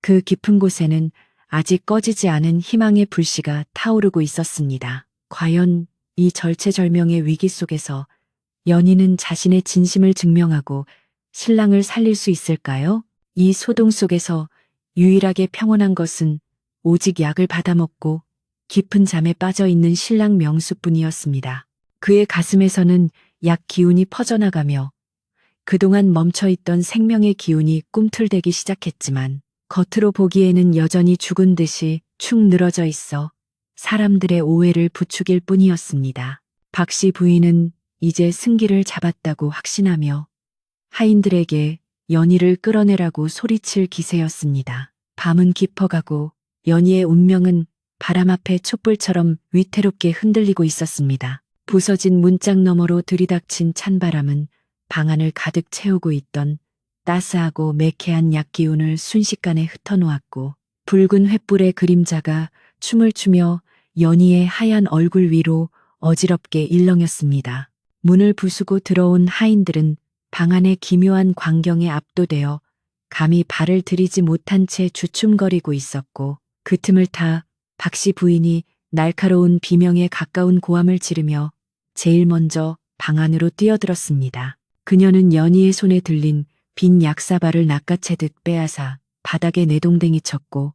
그 깊은 곳에는 아직 꺼지지 않은 희망의 불씨가 타오르고 있었습니다. 과연 이 절체절명의 위기 속에서 연희는 자신의 진심을 증명하고 신랑을 살릴 수 있을까요? 이 소동 속에서 유일하게 평온한 것은 오직 약을 받아먹고 깊은 잠에 빠져 있는 신랑 명수뿐이었습니다. 그의 가슴에서는 약 기운이 퍼져나가며 그동안 멈춰있던 생명의 기운이 꿈틀대기 시작했지만 겉으로 보기에는 여전히 죽은 듯이 축 늘어져 있어 사람들의 오해를 부추길 뿐이었습니다. 박씨 부인은 이제 승기를 잡았다고 확신하며 하인들에게 연희를 끌어내라고 소리칠 기세였습니다. 밤은 깊어가고 연희의 운명은 바람 앞에 촛불처럼 위태롭게 흔들리고 있었습니다. 부서진 문짝 너머로 들이닥친 찬바람은 방 안을 가득 채우고 있던 따스하고 매캐한 약 기운을 순식간에 흩어놓았고 붉은 횃불의 그림자가 춤을 추며 연희의 하얀 얼굴 위로 어지럽게 일렁였습니다. 문을 부수고 들어온 하인들은 방 안의 기묘한 광경에 압도되어 감히 발을 들이지 못한 채 주춤거리고 있었고 그 틈을 타 박씨 부인이 날카로운 비명에 가까운 고함을 지르며 제일 먼저 방 안으로 뛰어들었습니다. 그녀는 연희의 손에 들린 빈 약사발을 낚아채듯 빼앗아 바닥에 내동댕이 쳤고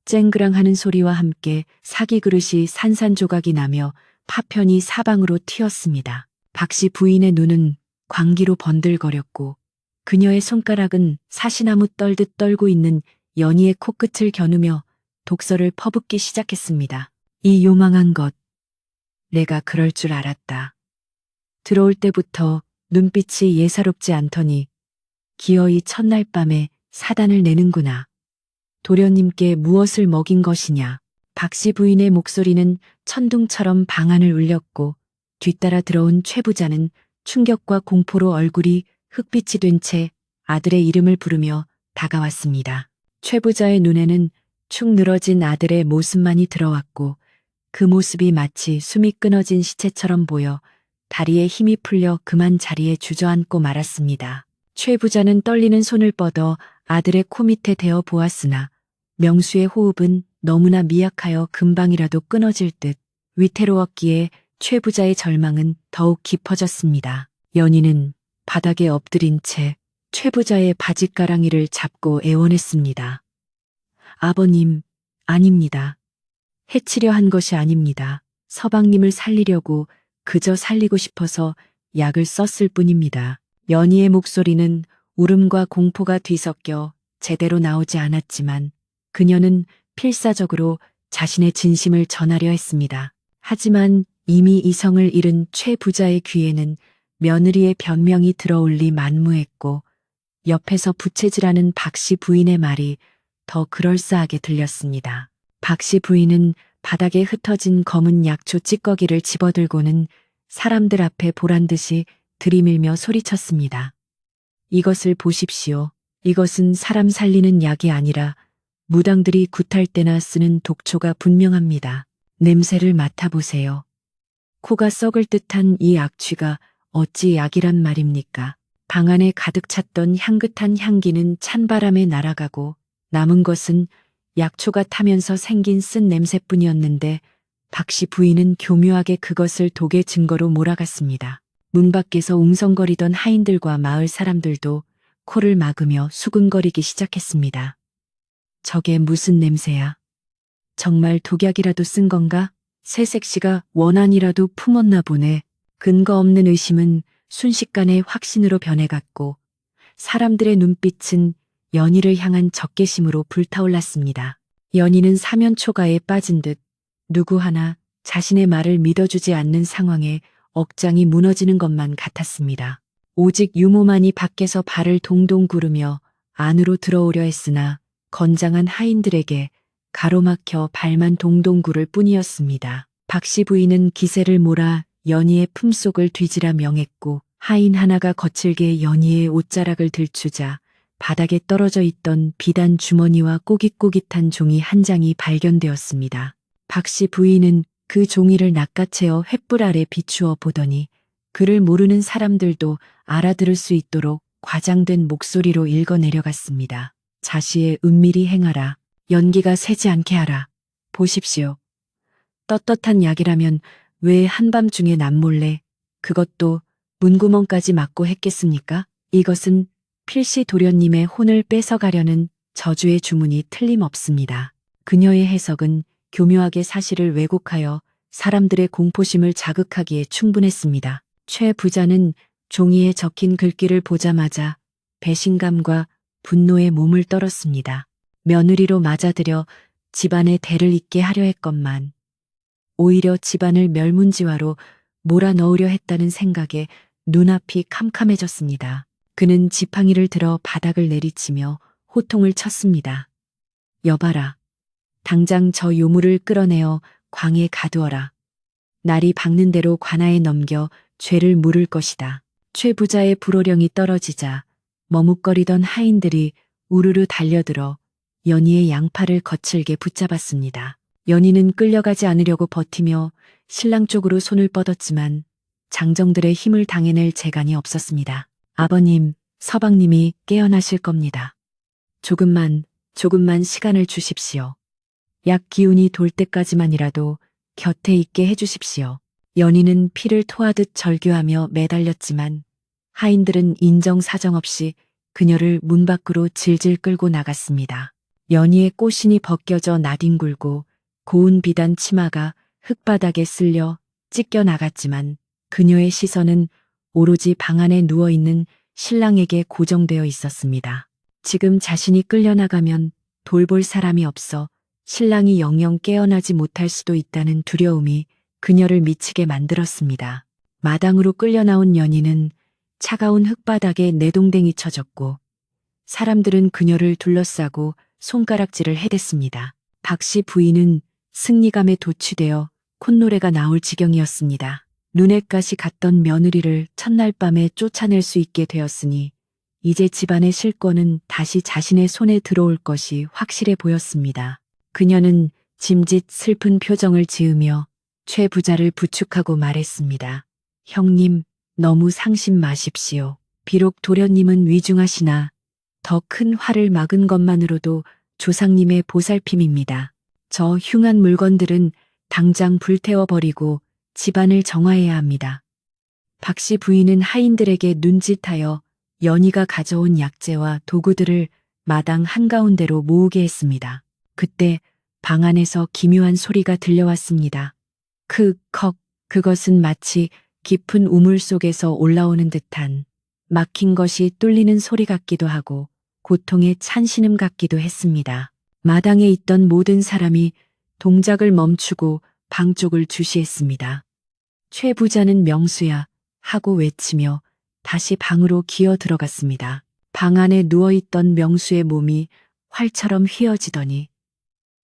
쨍그랑하는 소리와 함께 사기 그릇이 산산조각이 나며 파편이 사방으로 튀었습니다. 박씨 부인의 눈은 광기로 번들거렸고 그녀의 손가락은 사시나무 떨듯 떨고 있는 연희의 코끝을 겨누며 독서를 퍼붓기 시작했습니다. 이 요망한 것, 내가 그럴 줄 알았다. 들어올 때부터 눈빛이 예사롭지 않더니 기어이 첫날 밤에 사단을 내는구나. 도련님께 무엇을 먹인 것이냐. 박씨 부인의 목소리는 천둥처럼 방 안을 울렸고 뒤따라 들어온 최 부자는 충격과 공포로 얼굴이 흑빛이 된 채 아들의 이름을 부르며 다가왔습니다. 최 부자의 눈에는 축 늘어진 아들의 모습만이 들어왔고 그 모습이 마치 숨이 끊어진 시체처럼 보여 다리에 힘이 풀려 그만 자리에 주저앉고 말았습니다. 최 부자는 떨리는 손을 뻗어 아들의 코 밑에 대어 보았으나 명수의 호흡은 너무나 미약하여 금방이라도 끊어질 듯 위태로웠기에 최 부자의 절망은 더욱 깊어졌습니다. 연희는 바닥에 엎드린 채 최 부자의 바짓가랑이를 잡고 애원했습니다. 아버님, 아닙니다. 해치려 한 것이 아닙니다. 서방님을 살리려고 그저 살리고 싶어서 약을 썼을 뿐입니다. 연희의 목소리는 울음과 공포가 뒤섞여 제대로 나오지 않았지만 그녀는 필사적으로 자신의 진심을 전하려 했습니다. 하지만 이미 이성을 잃은 최 부자의 귀에는 며느리의 변명이 들어올리 만무했고 옆에서 부채질하는 박씨 부인의 말이 더 그럴싸하게 들렸습니다. 박씨 부인은 바닥에 흩어진 검은 약초 찌꺼기를 집어들고는 사람들 앞에 보란 듯이 들이밀며 소리쳤습니다. 이것을 보십시오. 이것은 사람 살리는 약이 아니라 무당들이 굿할 때나 쓰는 독초가 분명합니다. 냄새를 맡아보세요. 코가 썩을 듯한 이 악취가 어찌 약이란 말입니까? 방 안에 가득 찼던 향긋한 향기는 찬바람에 날아가고 남은 것은 약초가 타면서 생긴 쓴 냄새뿐이었는데 박씨 부인은 교묘하게 그것을 독의 증거로 몰아갔습니다. 문 밖에서 웅성거리던 하인들과 마을 사람들도 코를 막으며 수근거리기 시작했습니다. 저게 무슨 냄새야? 정말 독약이라도 쓴 건가? 새색시가 원한이라도 품었나 보네. 근거 없는 의심은 순식간에 확신으로 변해갔고 사람들의 눈빛은 연희를 향한 적개심으로 불타올랐습니다. 연희는 사면초가에 빠진 듯 누구 하나 자신의 말을 믿어주지 않는 상황에 억장이 무너지는 것만 같았습니다. 오직 유모만이 밖에서 발을 동동 구르며 안으로 들어오려 했으나 건장한 하인들에게 가로막혀 발만 동동 구를 뿐이었습니다. 박씨 부인은 기세를 몰아 연희의 품속을 뒤지라 명했고 하인 하나가 거칠게 연희의 옷자락을 들추자 바닥에 떨어져 있던 비단 주머니와 꼬깃꼬깃한 종이 한 장이 발견되었습니다. 박씨 부인은 그 종이를 낚아채어 횃불 아래 비추어 보더니 그를 모르는 사람들도 알아들을 수 있도록 과장된 목소리로 읽어내려갔습니다. 자시에 은밀히 행하라. 연기가 새지 않게 하라. 보십시오. 떳떳한 약이라면 왜 한밤중에 남몰래 그것도 문구멍까지 막고 했겠습니까? 이것은 필시 도련님의 혼을 뺏어가려는 저주의 주문이 틀림없습니다. 그녀의 해석은 교묘하게 사실을 왜곡하여 사람들의 공포심을 자극하기에 충분했습니다. 최 부자는 종이에 적힌 글귀를 보자마자 배신감과 분노에 몸을 떨었습니다. 며느리로 맞아들여 집안의 대를 잇게 하려 했건만 오히려 집안을 멸문지화로 몰아넣으려 했다는 생각에 눈앞이 캄캄해졌습니다. 그는 지팡이를 들어 바닥을 내리치며 호통을 쳤습니다. 여봐라. 당장 저 요물을 끌어내어 광에 가두어라. 날이 밝는 대로 관아에 넘겨 죄를 물을 것이다. 최 부자의 불호령이 떨어지자 머뭇거리던 하인들이 우르르 달려들어 연희의 양팔을 거칠게 붙잡았습니다. 연희는 끌려가지 않으려고 버티며 신랑 쪽으로 손을 뻗었지만 장정들의 힘을 당해낼 재간이 없었습니다. 아버님, 서방님이 깨어나실 겁니다. 조금만 시간을 주십시오. 약 기운이 돌 때까지만이라도 곁에 있게 해주십시오. 연희는 피를 토하듯 절규하며 매달렸지만 하인들은 인정사정 없이 그녀를 문 밖으로 질질 끌고 나갔습니다. 연희의 꽃신이 벗겨져 나뒹굴고 고운 비단 치마가 흙바닥에 쓸려 찢겨 나갔지만 그녀의 시선은 오로지 방 안에 누워있는 신랑에게 고정되어 있었습니다. 지금 자신이 끌려나가면 돌볼 사람이 없어 신랑이 영영 깨어나지 못할 수도 있다는 두려움이 그녀를 미치게 만들었습니다. 마당으로 끌려나온 연희는 차가운 흙바닥에 내동댕이 쳐졌고 사람들은 그녀를 둘러싸고 손가락질을 해댔습니다. 박씨 부인은 승리감에 도취되어 콧노래가 나올 지경이었습니다. 눈엣가시 갔던 며느리를 첫날 밤에 쫓아낼 수 있게 되었으니 이제 집안의 실권은 다시 자신의 손에 들어올 것이 확실해 보였습니다. 그녀는 짐짓 슬픈 표정을 지으며 최 부자를 부축하고 말했습니다. 형님, 너무 상심 마십시오. 비록 도련님은 위중하시나 더 큰 화를 막은 것만으로도 조상님의 보살핌입니다. 저 흉한 물건들은 당장 불태워버리고 집안을 정화해야 합니다. 박씨 부인은 하인들에게 눈짓하여 연희가 가져온 약재와 도구들을 마당 한가운데로 모으게 했습니다. 그때 방 안에서 기묘한 소리가 들려왔습니다. 컥, 그것은 마치 깊은 우물 속에서 올라오는 듯한 막힌 것이 뚫리는 소리 같기도 하고 고통의 찬신음 같기도 했습니다. 마당에 있던 모든 사람이 동작을 멈추고 방 쪽을 주시했습니다. 최 부자는 명수야 하고 외치며 다시 방으로 기어 들어갔습니다. 방 안에 누워있던 명수의 몸이 활처럼 휘어지더니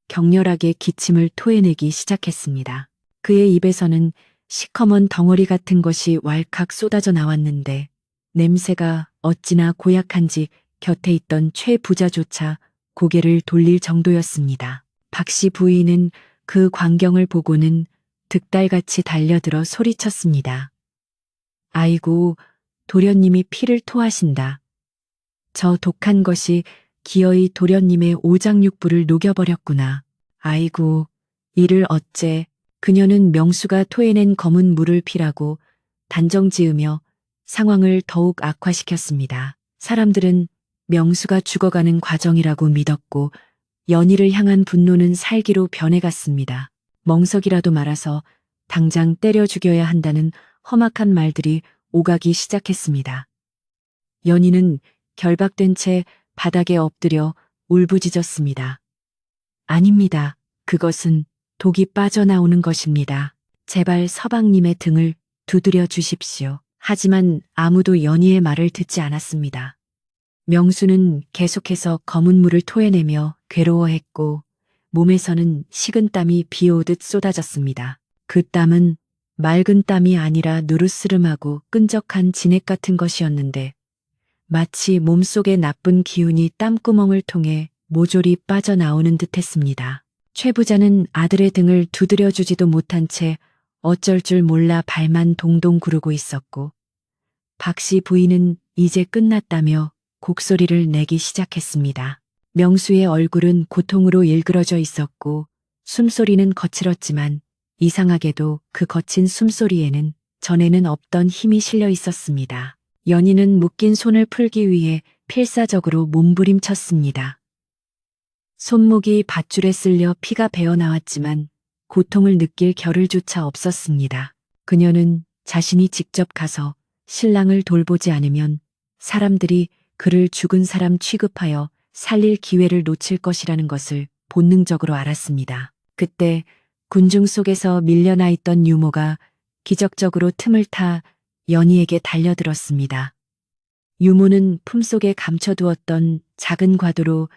격렬하게 기침을 토해내기 시작했습니다. 그의 입에서는 시커먼 덩어리 같은 것이 왈칵 쏟아져 나왔는데 냄새가 어찌나 고약한지 곁에 있던 최 부자조차 고개를 돌릴 정도였습니다. 박 씨 부인은 그 광경을 보고는 득달같이 달려들어 소리쳤습니다. 아이고, 도련님이 피를 토하신다. 저 독한 것이 기어이 도련님의 오장육부를 녹여버렸구나. 아이고, 이를 어째. 그녀는 명수가 토해낸 검은 물을 피라고 단정지으며 상황을 더욱 악화시켰습니다. 사람들은 명수가 죽어가는 과정이라고 믿었고 연희를 향한 분노는 살기로 변해갔습니다. 멍석이라도 말아서 당장 때려 죽여야 한다는 험악한 말들이 오가기 시작했습니다. 연희는 결박된 채 바닥에 엎드려 울부짖었습니다. 아닙니다. 그것은 독이 빠져나오는 것입니다. 제발 서방님의 등을 두드려 주십시오. 하지만 아무도 연희의 말을 듣지 않았습니다. 명수는 계속해서 검은 물을 토해내며 괴로워했고 몸에서는 식은 땀이 비오듯 쏟아졌습니다. 그 땀은 맑은 땀이 아니라 누르스름하고 끈적한 진액 같은 것이었는데 마치 몸속의 나쁜 기운이 땀구멍을 통해 모조리 빠져나오는 듯했습니다. 최 부자는 아들의 등을 두드려주지도 못한 채 어쩔 줄 몰라 발만 동동 구르고 있었고 박 씨 부인은 이제 끝났다며 곡소리를 내기 시작했습니다. 명수의 얼굴은 고통으로 일그러져 있었고 숨소리는 거칠었지만 이상하게도 그 거친 숨소리에는 전에는 없던 힘이 실려 있었습니다. 연희는 묶인 손을 풀기 위해 필사적으로 몸부림쳤습니다. 손목이 밧줄에 쓸려 피가 배어나왔지만 고통을 느낄 겨를조차 없었습니다. 그녀는 자신이 직접 가서 신랑을 돌보지 않으면 사람들이 그를 죽은 사람 취급하여 살릴 기회를 놓칠 것이라는 것을 본능적으로 알았습니다. 그때 군중 속에서 밀려나 있던 유모가 기적적으로 틈을 타 연희에게 달려들었습니다. 유모는 품속에 감춰두었던 작은 과도로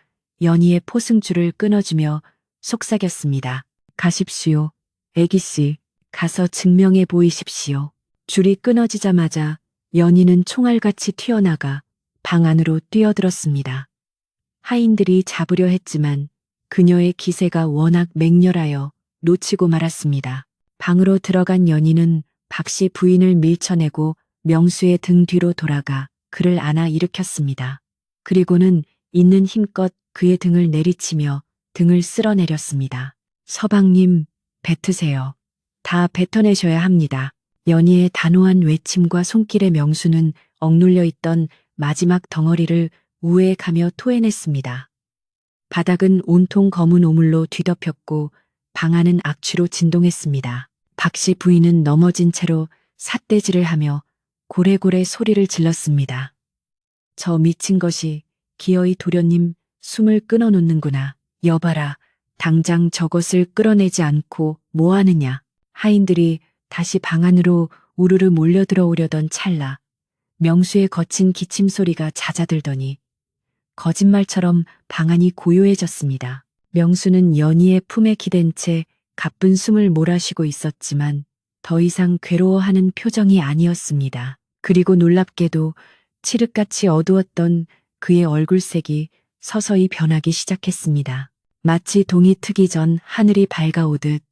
연희의 포승줄을 끊어주며 속삭였습니다. 가십시오. 애기씨, 가서 증명해 보이십시오. 줄이 끊어지자마자 연희는 총알같이 튀어나가 방 안으로 뛰어들었습니다. 하인들이 잡으려 했지만 그녀의 기세가 워낙 맹렬하여 놓치고 말았습니다. 방으로 들어간 연희는 박 씨 부인을 밀쳐내고 명수의 등 뒤로 돌아가 그를 안아 일으켰습니다. 그리고는 있는 힘껏 그의 등을 내리치며 등을 쓸어내렸습니다. 서방님, 뱉으세요. 다 뱉어내셔야 합니다. 연희의 단호한 외침과 손길에 명수는 억눌려 있던 마지막 덩어리를 우회가며 토해냈습니다. 바닥은 온통 검은 오물로 뒤덮였고 방 안은 악취로 진동했습니다. 박 씨 부인은 넘어진 채로 삿대질을 하며 고래고래 소리를 질렀습니다. 저 미친 것이 기어이 도련님 숨을 끊어놓는구나. 여봐라, 당장 저것을 끌어내지 않고 뭐하느냐. 하인들이 다시 방 안으로 우르르 몰려들어오려던 찰나 명수의 거친 기침 소리가 잦아들더니 거짓말처럼 방 안이 고요해졌습니다. 명수는 연희의 품에 기댄 채 가쁜 숨을 몰아쉬고 있었지만 더 이상 괴로워하는 표정이 아니었습니다. 그리고 놀랍게도 칠흑같이 어두웠던 그의 얼굴색이 서서히 변하기 시작했습니다. 마치 동이 트기 전 하늘이 밝아오듯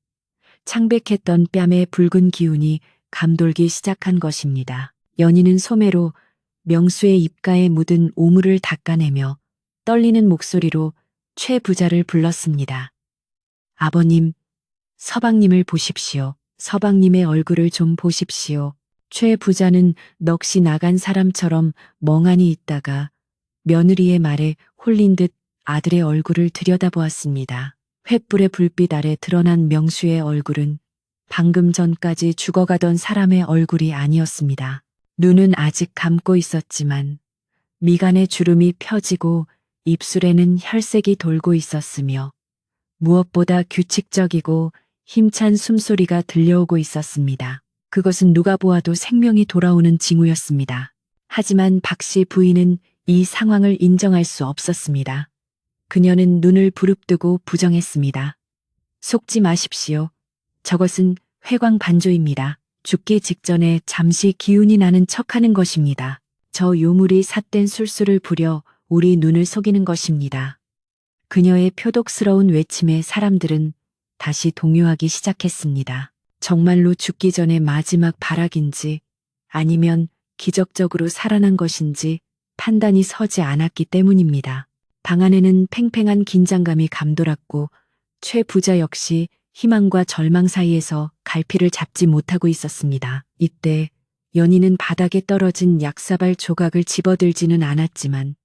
창백했던 뺨의 붉은 기운이 감돌기 시작한 것입니다. 연희는 소매로 명수의 입가에 묻은 오물을 닦아내며 떨리는 목소리로 최 부자를 불렀습니다. 아버님, 서방님을 보십시오. 서방님의 얼굴을 좀 보십시오. 최 부자는 넋이 나간 사람처럼 멍하니 있다가 며느리의 말에 홀린 듯 아들의 얼굴을 들여다보았습니다. 횃불의 불빛 아래 드러난 명수의 얼굴은 방금 전까지 죽어가던 사람의 얼굴이 아니었습니다. 눈은 아직 감고 있었지만 미간의 주름이 펴지고 입술에는 혈색이 돌고 있었으며 무엇보다 규칙적이고 힘찬 숨소리가 들려오고 있었습니다. 그것은 누가 보아도 생명이 돌아오는 징후였습니다. 하지만 박 씨 부인은 이 상황을 인정할 수 없었습니다. 그녀는 눈을 부릅뜨고 부정했습니다. 속지 마십시오. 저것은 회광 반조입니다. 죽기 직전에 잠시 기운이 나는 척하는 것입니다. 저 요물이 삿된 술수를 부려 우리 눈을 속이는 것입니다. 그녀의 표독스러운 외침에 사람들은 다시 동요하기 시작했습니다. 정말로 죽기 전에 마지막 발악인지 아니면 기적적으로 살아난 것인지 판단이 서지 않았기 때문입니다. 방 안에는 팽팽한 긴장감이 감돌았고 최 부자 역시 희망과 절망 사이에서 갈피를 잡지 못하고 있었습니다. 이때 연희는 바닥에 떨어진 약사발 조각을 집어들지는 않았지만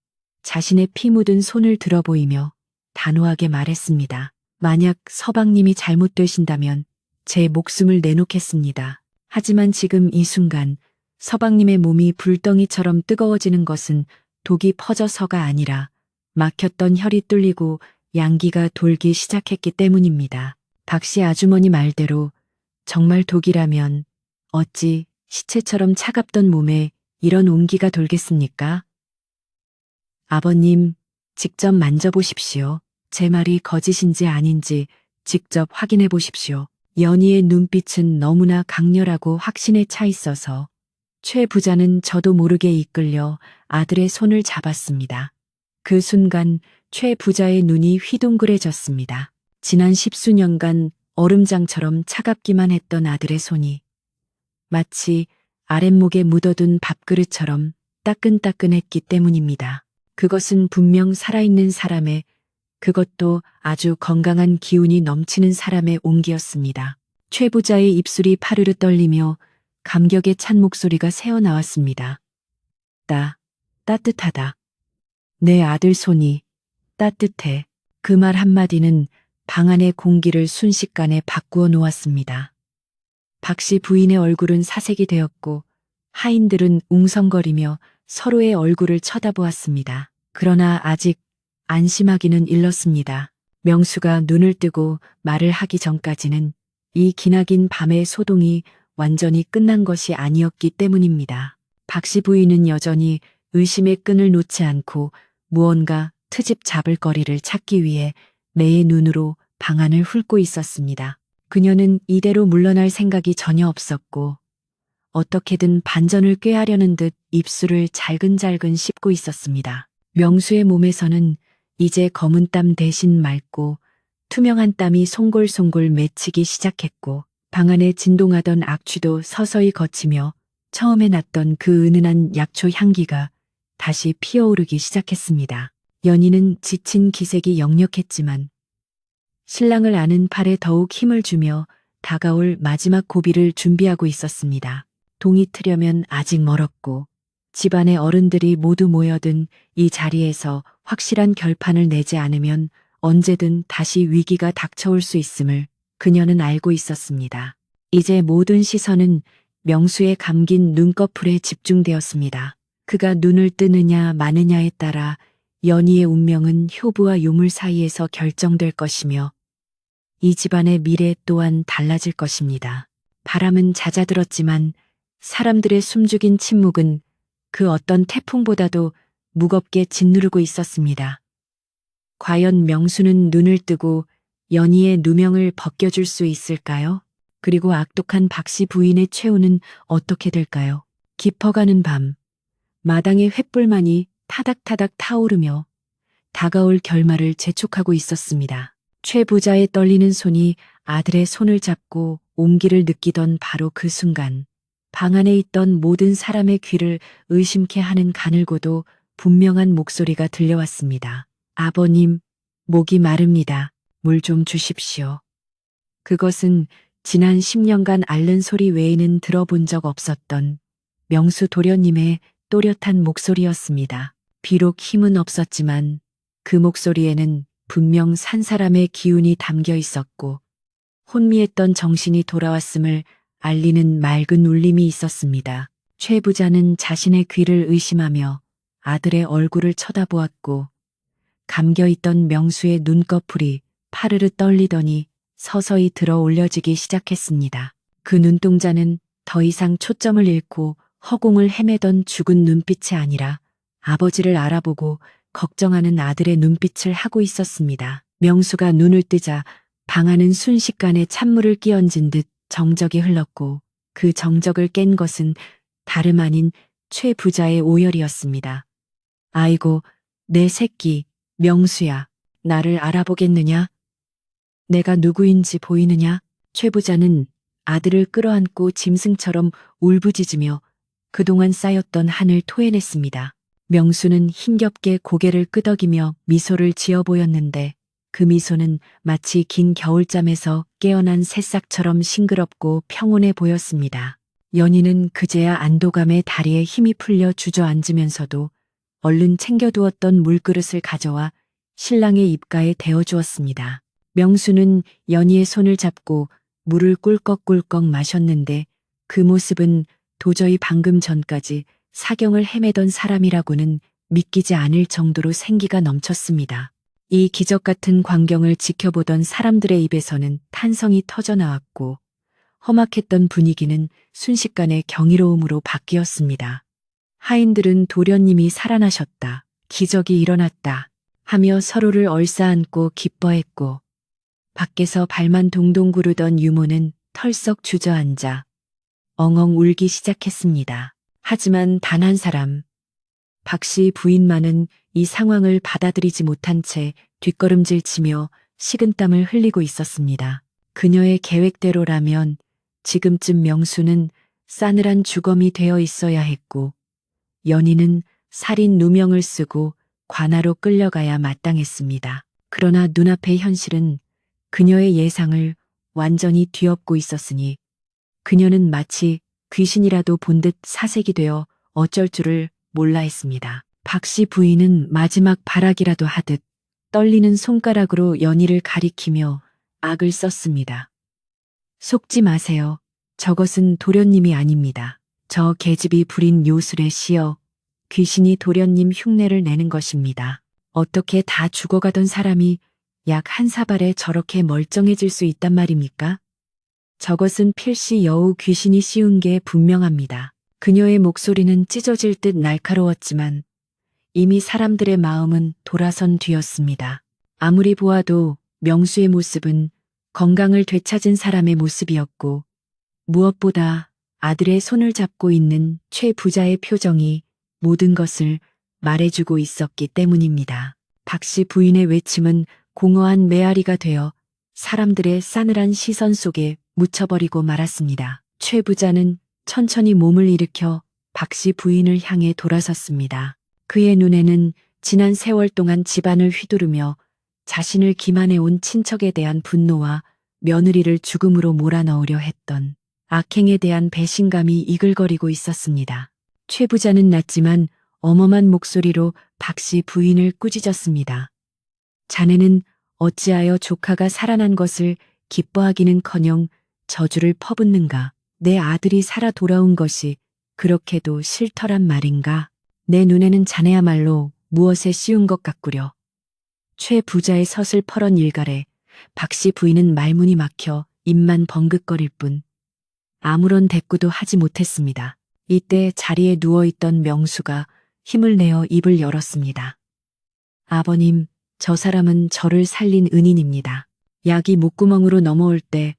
자신의 피 묻은 손을 들어 보이며 단호하게 말했습니다. 만약 서방님이 잘못되신다면 제 목숨을 내놓겠습니다. 하지만 지금 이 순간 서방님의 몸이 불덩이처럼 뜨거워지는 것은 독이 퍼져서가 아니라 막혔던 혈이 뚫리고 양기가 돌기 시작했기 때문입니다. 박씨 아주머니 말대로 정말 독이라면 어찌 시체처럼 차갑던 몸에 이런 온기가 돌겠습니까? 아버님, 직접 만져보십시오. 제 말이 거짓인지 아닌지 직접 확인해 보십시오. 연희의 눈빛은 너무나 강렬하고 확신에 차 있어서 최 부자는 저도 모르게 이끌려 아들의 손을 잡았습니다. 그 순간 최 부자의 눈이 휘둥그레졌습니다. 지난 10수년간 얼음장처럼 차갑기만 했던 아들의 손이 마치 아랫목에 묻어둔 밥그릇처럼 따끈따끈했기 때문입니다. 그것은 분명 살아있는 사람의, 그것도 아주 건강한 기운이 넘치는 사람의 온기였습니다. 최 부자의 입술이 파르르 떨리며 감격에 찬 목소리가 새어나왔습니다. 따뜻하다. 내 아들 손이 따뜻해. 그 말 한마디는 방 안의 공기를 순식간에 바꾸어 놓았습니다. 박씨 부인의 얼굴은 사색이 되었고 하인들은 웅성거리며 서로의 얼굴을 쳐다보았습니다. 그러나 아직 안심하기는 일렀습니다. 명수가 눈을 뜨고 말을 하기 전까지는 이 기나긴 밤의 소동이 완전히 끝난 것이 아니었기 때문입니다. 박씨 부인은 여전히 의심의 끈을 놓지 않고 무언가 트집 잡을 거리를 찾기 위해 매의 눈으로 방 안을 훑고 있었습니다. 그녀는 이대로 물러날 생각이 전혀 없었고 어떻게든 반전을 꾀하려는 듯 입술을 잘근잘근 씹고 있었습니다. 명수의 몸에서는 이제 검은 땀 대신 맑고 투명한 땀이 송골송골 맺히기 시작했고 방 안에 진동하던 악취도 서서히 거치며 처음에 났던 그 은은한 약초 향기가 다시 피어오르기 시작했습니다. 연희는 지친 기색이 역력했지만 신랑을 아는 팔에 더욱 힘을 주며 다가올 마지막 고비를 준비하고 있었습니다. 동이 트려면 아직 멀었고 집안의 어른들이 모두 모여든 이 자리에서 확실한 결판을 내지 않으면 언제든 다시 위기가 닥쳐올 수 있음을 그녀는 알고 있었습니다. 이제 모든 시선은 명수의 감긴 눈꺼풀에 집중되었습니다. 그가 눈을 뜨느냐 마느냐에 따라 연희의 운명은 효부와 요물 사이에서 결정될 것이며 이 집안의 미래 또한 달라질 것입니다. 바람은 잦아들었지만 사람들의 숨죽인 침묵은 그 어떤 태풍보다도 무겁게 짓누르고 있었습니다. 과연 명수는 눈을 뜨고 연희의 누명을 벗겨줄 수 있을까요? 그리고 악독한 박씨 부인의 최후는 어떻게 될까요? 깊어가는 밤, 마당의 횃불만이 타닥타닥 타오르며 다가올 결말을 재촉하고 있었습니다. 최 부자의 떨리는 손이 아들의 손을 잡고 온기를 느끼던 바로 그 순간 방 안에 있던 모든 사람의 귀를 의심케 하는 가늘고도 분명한 목소리가 들려왔습니다. 아버님, 목이 마릅니다. 물 좀 주십시오. 그것은 지난 10년간 앓는 소리 외에는 들어본 적 없었던 명수 도련님의 또렷한 목소리였습니다. 비록 힘은 없었지만 그 목소리에는 분명 산 사람의 기운이 담겨 있었고 혼미했던 정신이 돌아왔음을 알리는 맑은 울림이 있었습니다. 최 부자는 자신의 귀를 의심하며 아들의 얼굴을 쳐다보았고 감겨있던 명수의 눈꺼풀이 파르르 떨리더니 서서히 들어 올려지기 시작했습니다. 그 눈동자는 더 이상 초점을 잃고 허공을 헤매던 죽은 눈빛이 아니라 아버지를 알아보고 걱정하는 아들의 눈빛을 하고 있었습니다. 명수가 눈을 뜨자 방 안은 순식간에 찬물을 끼얹은 듯 정적이 흘렀고 그 정적을 깬 것은 다름 아닌 최 부자의 오열이었습니다. 아이고, 내 새끼, 명수야. 나를 알아보겠느냐? 내가 누구인지 보이느냐? 최 부자는 아들을 끌어안고 짐승처럼 울부짖으며 그동안 쌓였던 한을 토해냈습니다. 명수는 힘겹게 고개를 끄덕이며 미소를 지어 보였는데 그 미소는 마치 긴 겨울잠에서 깨어난 새싹처럼 싱그럽고 평온해 보였습니다. 연희는 그제야 안도감에 다리에 힘이 풀려 주저앉으면서도 얼른 챙겨두었던 물그릇을 가져와 신랑의 입가에 대어주었습니다. 명수는 연희의 손을 잡고 물을 꿀꺽꿀꺽 마셨는데 그 모습은 도저히 방금 전까지 사경을 헤매던 사람이라고는 믿기지 않을 정도로 생기가 넘쳤습니다. 이 기적 같은 광경을 지켜보던 사람들의 입에서는 탄성이 터져나왔고 험악했던 분위기는 순식간에 경이로움으로 바뀌었습니다. 하인들은 도련님이 살아나셨다. 기적이 일어났다. 하며 서로를 얼싸안고 기뻐했고 밖에서 발만 동동 구르던 유모는 털썩 주저앉아 엉엉 울기 시작했습니다. 하지만 단 한 사람, 박씨 부인만은 이 상황을 받아들이지 못한 채 뒷걸음질 치며 식은땀을 흘리고 있었습니다. 그녀의 계획대로라면 지금쯤 명수는 싸늘한 주검이 되어 있어야 했고 연희는 살인 누명을 쓰고 관아로 끌려가야 마땅했습니다. 그러나 눈앞의 현실은 그녀의 예상을 완전히 뒤엎고 있었으니 그녀는 마치 귀신이라도 본 듯 사색이 되어 어쩔 줄을 몰라 했습니다. 박씨 부인은 마지막 발악이라도 하듯 떨리는 손가락으로 연희를 가리키며 악을 썼습니다. 속지 마세요. 저것은 도련님이 아닙니다. 저 계집이 부린 요술에 씌어 귀신이 도련님 흉내를 내는 것입니다. 어떻게 다 죽어가던 사람이 약 한 사발에 저렇게 멀쩡해질 수 있단 말입니까? 저것은 필시 여우 귀신이 씌운 게 분명합니다. 그녀의 목소리는 찢어질 듯 날카로웠지만 이미 사람들의 마음은 돌아선 뒤였습니다. 아무리 보아도 명수의 모습은 건강을 되찾은 사람의 모습이었고 무엇보다 아들의 손을 잡고 있는 최 부자의 표정이 모든 것을 말해주고 있었기 때문입니다. 박씨 부인의 외침은 공허한 메아리가 되어 사람들의 싸늘한 시선 속에 묻혀버리고 말았습니다. 최 부자는 천천히 몸을 일으켜 박씨 부인을 향해 돌아섰습니다. 그의 눈에는 지난 세월 동안 집안을 휘두르며 자신을 기만해온 친척에 대한 분노와 며느리를 죽음으로 몰아넣으려 했던 악행에 대한 배신감이 이글거리고 있었습니다. 최 부자는 낮지만 엄엄한 목소리로 박씨 부인을 꾸짖었습니다. 자네는 어찌하여 조카가 살아난 것을 기뻐하기는커녕 저주를 퍼붓는가? 내 아들이 살아 돌아온 것이 그렇게도 싫더란 말인가? 내 눈에는 자네야말로 무엇에 씌운 것 같구려. 최 부자의 서슬퍼런 일갈에 박씨 부인은 말문이 막혀 입만 벙긋거릴 뿐 아무런 대꾸도 하지 못했습니다. 이때 자리에 누워있던 명수가 힘을 내어 입을 열었습니다. 아버님, 저 사람은 저를 살린 은인입니다. 약이 목구멍으로 넘어올 때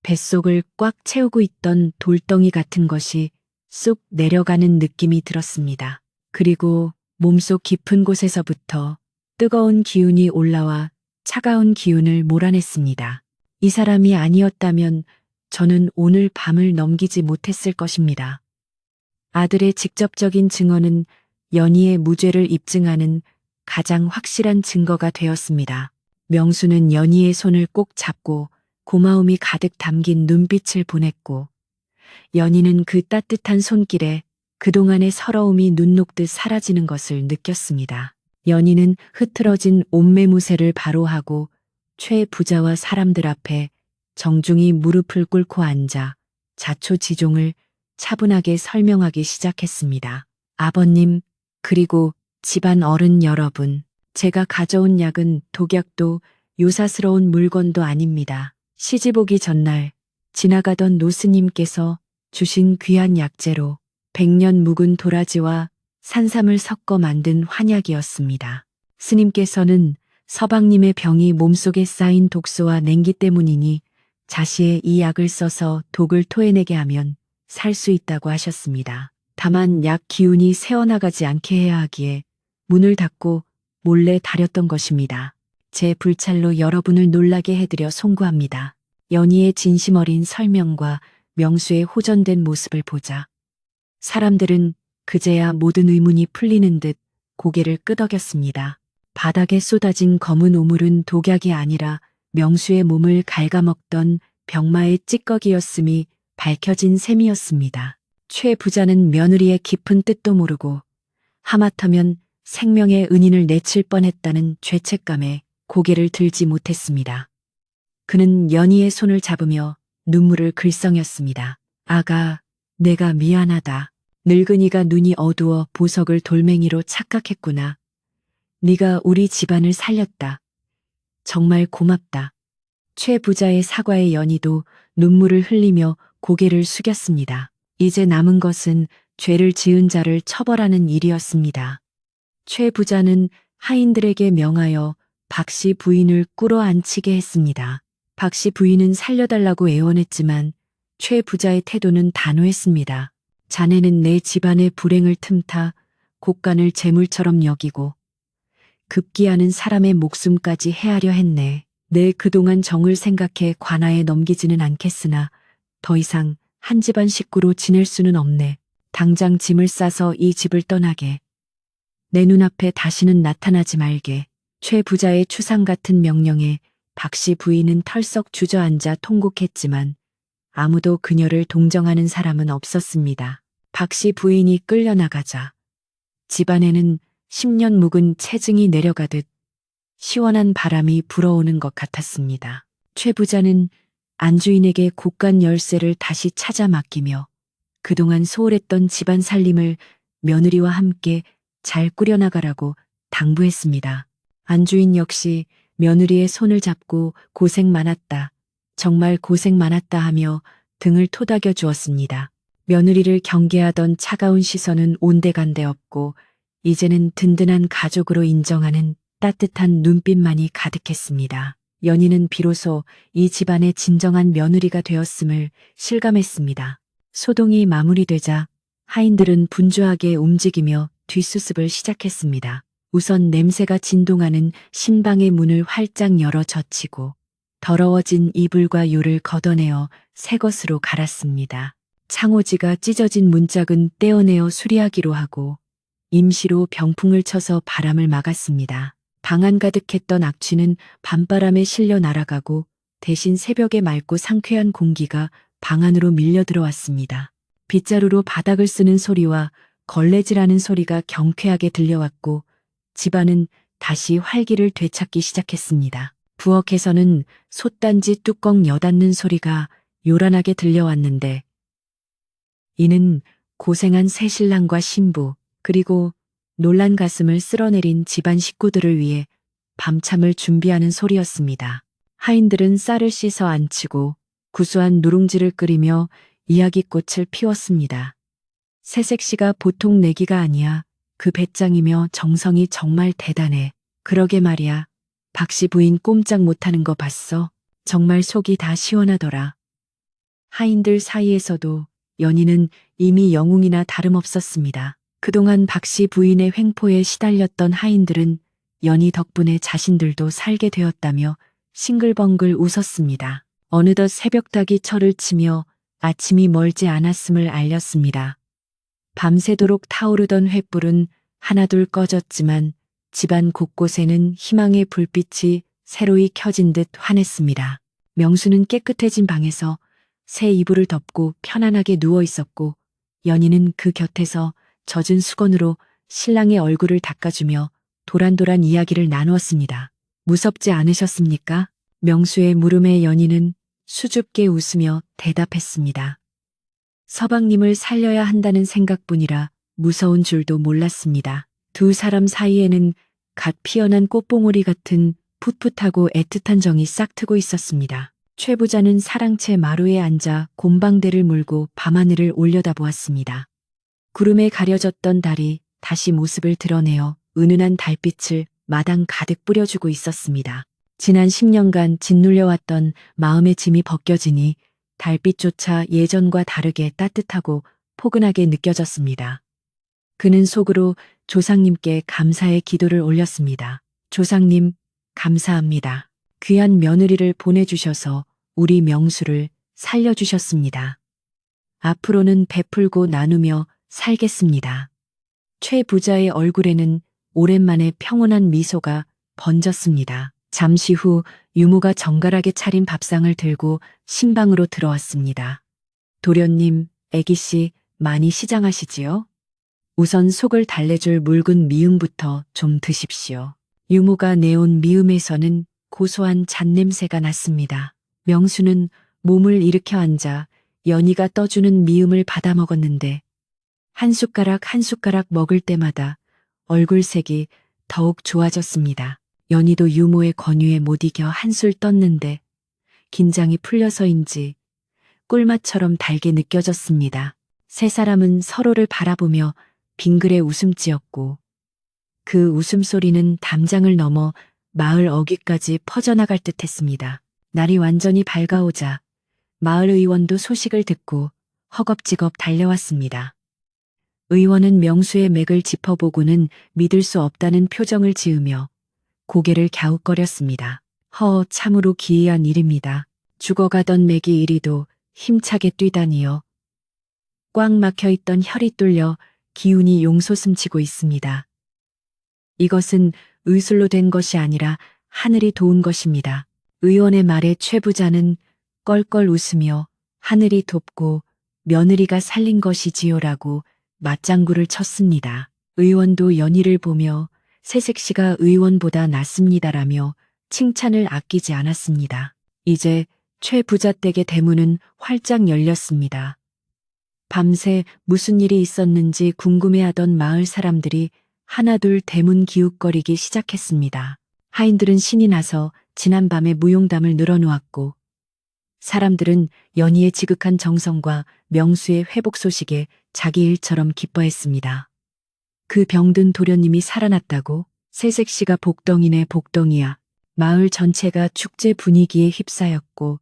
뱃속을 꽉 채우고 있던 돌덩이 같은 것이 쑥 내려가는 느낌이 들었습니다. 그리고 몸속 깊은 곳에서부터 뜨거운 기운이 올라와 차가운 기운을 몰아냈습니다. 이 사람이 아니었다면 저는 오늘 밤을 넘기지 못했을 것입니다. 아들의 직접적인 증언은 연희의 무죄를 입증하는 가장 확실한 증거가 되었습니다. 명수는 연희의 손을 꼭 잡고 고마움이 가득 담긴 눈빛을 보냈고 연희는 그 따뜻한 손길에 그동안의 서러움이 눈 녹듯 사라지는 것을 느꼈습니다. 연희는 흐트러진 옷매무새를 바로하고 최 부자와 사람들 앞에 정중히 무릎을 꿇고 앉아 자초지종을 차분하게 설명하기 시작했습니다. 아버님, 그리고 집안 어른 여러분, 제가 가져온 약은 독약도 요사스러운 물건도 아닙니다. 시집 오기 전날 지나가던 노스님께서 주신 귀한 약재로 100년 묵은 도라지와 산삼을 섞어 만든 환약이었습니다. 스님께서는 서방님의 병이 몸속에 쌓인 독소와 냉기 때문이니 자시에 이 약을 써서 독을 토해내게 하면 살 수 있다고 하셨습니다. 다만 약 기운이 새어나가지 않게 해야 하기에 문을 닫고 몰래 다렸던 것입니다. 제 불찰로 여러분을 놀라게 해드려 송구합니다. 연희의 진심 어린 설명과 명수의 호전된 모습을 보자 사람들은 그제야 모든 의문이 풀리는 듯 고개를 끄덕였습니다. 바닥에 쏟아진 검은 오물은 독약이 아니라 명수의 몸을 갉아먹던 병마의 찌꺼기였음이 밝혀진 셈이었습니다. 최 부자는 며느리의 깊은 뜻도 모르고 하마터면 생명의 은인을 내칠 뻔했다는 죄책감에 고개를 들지 못했습니다. 그는 연희의 손을 잡으며 눈물을 글썽였습니다. 아가, 내가 미안하다. 늙은이가 눈이 어두워 보석을 돌멩이로 착각했구나. 네가 우리 집안을 살렸다. 정말 고맙다. 최 부자의 사과에 연희도 눈물을 흘리며 고개를 숙였습니다. 이제 남은 것은 죄를 지은 자를 처벌하는 일이었습니다. 최 부자는 하인들에게 명하여 박씨 부인을 꿇어앉히게 했습니다. 박씨 부인은 살려달라고 애원했지만 최 부자의 태도는 단호했습니다. 자네는 내 집안의 불행을 틈타 곡간을 재물처럼 여기고 급기야는 사람의 목숨까지 헤아려 했네. 내 그동안 정을 생각해 관아에 넘기지는 않겠으나 더 이상 한 집안 식구로 지낼 수는 없네. 당장 짐을 싸서 이 집을 떠나게. 내 눈앞에 다시는 나타나지 말게. 최 부자의 추상 같은 명령에 박씨 부인은 털썩 주저앉아 통곡했지만 아무도 그녀를 동정하는 사람은 없었습니다. 박씨 부인이 끌려나가자 집안에는 10년 묵은 체증이 내려가듯 시원한 바람이 불어오는 것 같았습니다. 최 부자는 안주인에게 곡간 열쇠를 다시 찾아 맡기며 그동안 소홀했던 집안 살림을 며느리와 함께 잘 꾸려나가라고 당부했습니다. 안주인 역시 며느리의 손을 잡고 고생 많았다. 정말 고생 많았다 하며 등을 토닥여 주었습니다. 며느리를 경계하던 차가운 시선은 온데간데 없고 이제는 든든한 가족으로 인정하는 따뜻한 눈빛만이 가득했습니다. 연희는 비로소 이 집안의 진정한 며느리가 되었음을 실감했습니다. 소동이 마무리되자 하인들은 분주하게 움직이며 뒷수습을 시작했습니다. 우선 냄새가 진동하는 신방의 문을 활짝 열어 젖히고 더러워진 이불과 요를 걷어내어 새 것으로 갈았습니다. 창호지가 찢어진 문짝은 떼어내어 수리하기로 하고 임시로 병풍을 쳐서 바람을 막았습니다. 방 안 가득했던 악취는 밤바람에 실려 날아가고 대신 새벽의 맑고 상쾌한 공기가 방 안으로 밀려 들어왔습니다. 빗자루로 바닥을 쓰는 소리와 걸레질하는 소리가 경쾌하게 들려왔고 집안은 다시 활기를 되찾기 시작했습니다. 부엌에서는 솥단지 뚜껑 여닫는 소리가 요란하게 들려왔는데 이는 고생한 새신랑과 신부 그리고 놀란 가슴을 쓸어내린 집안 식구들을 위해 밤참을 준비하는 소리였습니다. 하인들은 쌀을 씻어 안치고 구수한 누룽지를 끓이며 이야기꽃을 피웠습니다. 새색시가 보통 내기가 아니야. 그 배짱이며 정성이 정말 대단해. 그러게 말이야. 박씨 부인 꼼짝 못하는 거 봤어? 정말 속이 다 시원하더라. 하인들 사이에서도 연희는 이미 영웅이나 다름없었습니다. 그동안 박씨 부인의 횡포에 시달렸던 하인들은 연희 덕분에 자신들도 살게 되었다며 싱글벙글 웃었습니다. 어느덧 새벽닭이 철을 치며 아침이 멀지 않았음을 알렸습니다. 밤새도록 타오르던 횃불은 하나둘 꺼졌지만 집안 곳곳에는 희망의 불빛이 새로이 켜진 듯 환했습니다. 명수는 깨끗해진 방에서 새 이불을 덮고 편안하게 누워 있었고 연희는 그 곁에서 젖은 수건으로 신랑의 얼굴을 닦아주며 도란도란 이야기를 나누었습니다. 무섭지 않으셨습니까? 명수의 물음에 연희는 수줍게 웃으며 대답했습니다. 서방님을 살려야 한다는 생각뿐이라 무서운 줄도 몰랐습니다. 두 사람 사이에는 갓 피어난 꽃봉오리 같은 풋풋하고 애틋한 정이 싹트고 있었습니다. 최 부자는 사랑채 마루에 앉아 곰방대를 물고 밤하늘을 올려다보았습니다. 구름에 가려졌던 달이 다시 모습을 드러내어 은은한 달빛을 마당 가득 뿌려주고 있었습니다. 지난 10년간 짓눌려왔던 마음의 짐이 벗겨지니 달빛조차 예전과 다르게 따뜻하고 포근하게 느껴졌습니다. 그는 속으로 조상님께 감사의 기도를 올렸습니다. 조상님, 감사합니다. 귀한 며느리를 보내주셔서 우리 명수를 살려주셨습니다. 앞으로는 베풀고 나누며 살겠습니다. 최 부자의 얼굴에는 오랜만에 평온한 미소가 번졌습니다. 잠시 후 유모가 정갈하게 차린 밥상을 들고 신방으로 들어왔습니다. 도련님, 애기씨 많이 시장하시지요? 우선 속을 달래줄 묽은 미음부터 좀 드십시오. 유모가 내온 미음에서는 고소한 잔냄새가 났습니다. 명수는 몸을 일으켜 앉아 연희가 떠주는 미음을 받아 먹었는데 한 숟가락 한 숟가락 먹을 때마다 얼굴색이 더욱 좋아졌습니다. 연희도 유모의 권유에 못 이겨 한술 떴는데 긴장이 풀려서인지 꿀맛처럼 달게 느껴졌습니다. 세 사람은 서로를 바라보며 빙그레 웃음 지었고 그 웃음소리는 담장을 넘어 마을 어귀까지 퍼져나갈 듯했습니다. 날이 완전히 밝아오자 마을 의원도 소식을 듣고 허겁지겁 달려왔습니다. 의원은 명수의 맥을 짚어보고는 믿을 수 없다는 표정을 지으며 고개를 갸웃거렸습니다. 참으로 기이한 일입니다. 죽어가던 맥이 이리도 힘차게 뛰다니요. 꽉 막혀있던 혈이 뚫려 기운이 용솟음치고 있습니다. 이것은 의술로 된 것이 아니라 하늘이 도운 것입니다. 의원의 말에 최 부자는 껄껄 웃으며 하늘이 돕고 며느리가 살린 것이지요라고 맞장구를 쳤습니다. 의원도 연희를 보며 새색 씨가 의원보다 낫습니다라며 칭찬을 아끼지 않았습니다. 이제 최 부자 댁의 대문은 활짝 열렸습니다. 밤새 무슨 일이 있었는지 궁금해하던 마을 사람들이 하나둘 대문 기웃거리기 시작했습니다. 하인들은 신이 나서 지난밤에 무용담을 늘어놓았고 사람들은 연희의 지극한 정성과 명수의 회복 소식에 자기 일처럼 기뻐했습니다. 그 병든 도련님이 살아났다고? 새색 씨가 복덩이네 복덩이야. 마을 전체가 축제 분위기에 휩싸였고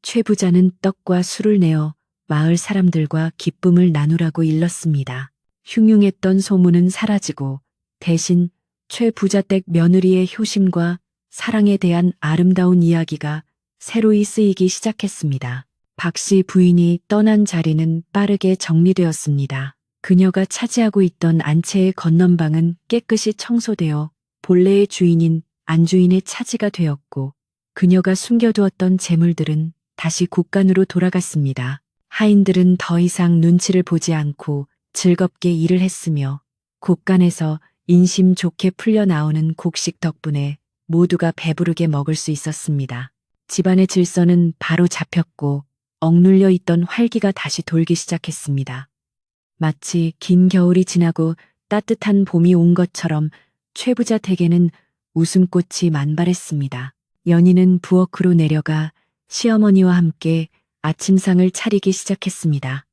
최 부자는 떡과 술을 내어 마을 사람들과 기쁨을 나누라고 일렀습니다. 흉흉했던 소문은 사라지고 대신 최 부자 댁 며느리의 효심과 사랑에 대한 아름다운 이야기가 새로이 쓰이기 시작했습니다. 박씨 부인이 떠난 자리는 빠르게 정리되었습니다. 그녀가 차지하고 있던 안채의 건넌방은 깨끗이 청소되어 본래의 주인인 안주인의 차지가 되었고 그녀가 숨겨두었던 재물들은 다시 곳간으로 돌아갔습니다. 하인들은 더 이상 눈치를 보지 않고 즐겁게 일을 했으며 곳간에서 인심 좋게 풀려나오는 곡식 덕분에 모두가 배부르게 먹을 수 있었습니다. 집안의 질서는 바로 잡혔고 억눌려 있던 활기가 다시 돌기 시작했습니다. 마치 긴 겨울이 지나고 따뜻한 봄이 온 것처럼 최 부자 댁에는 웃음꽃이 만발했습니다. 연희는 부엌으로 내려가 시어머니와 함께 아침상을 차리기 시작했습니다.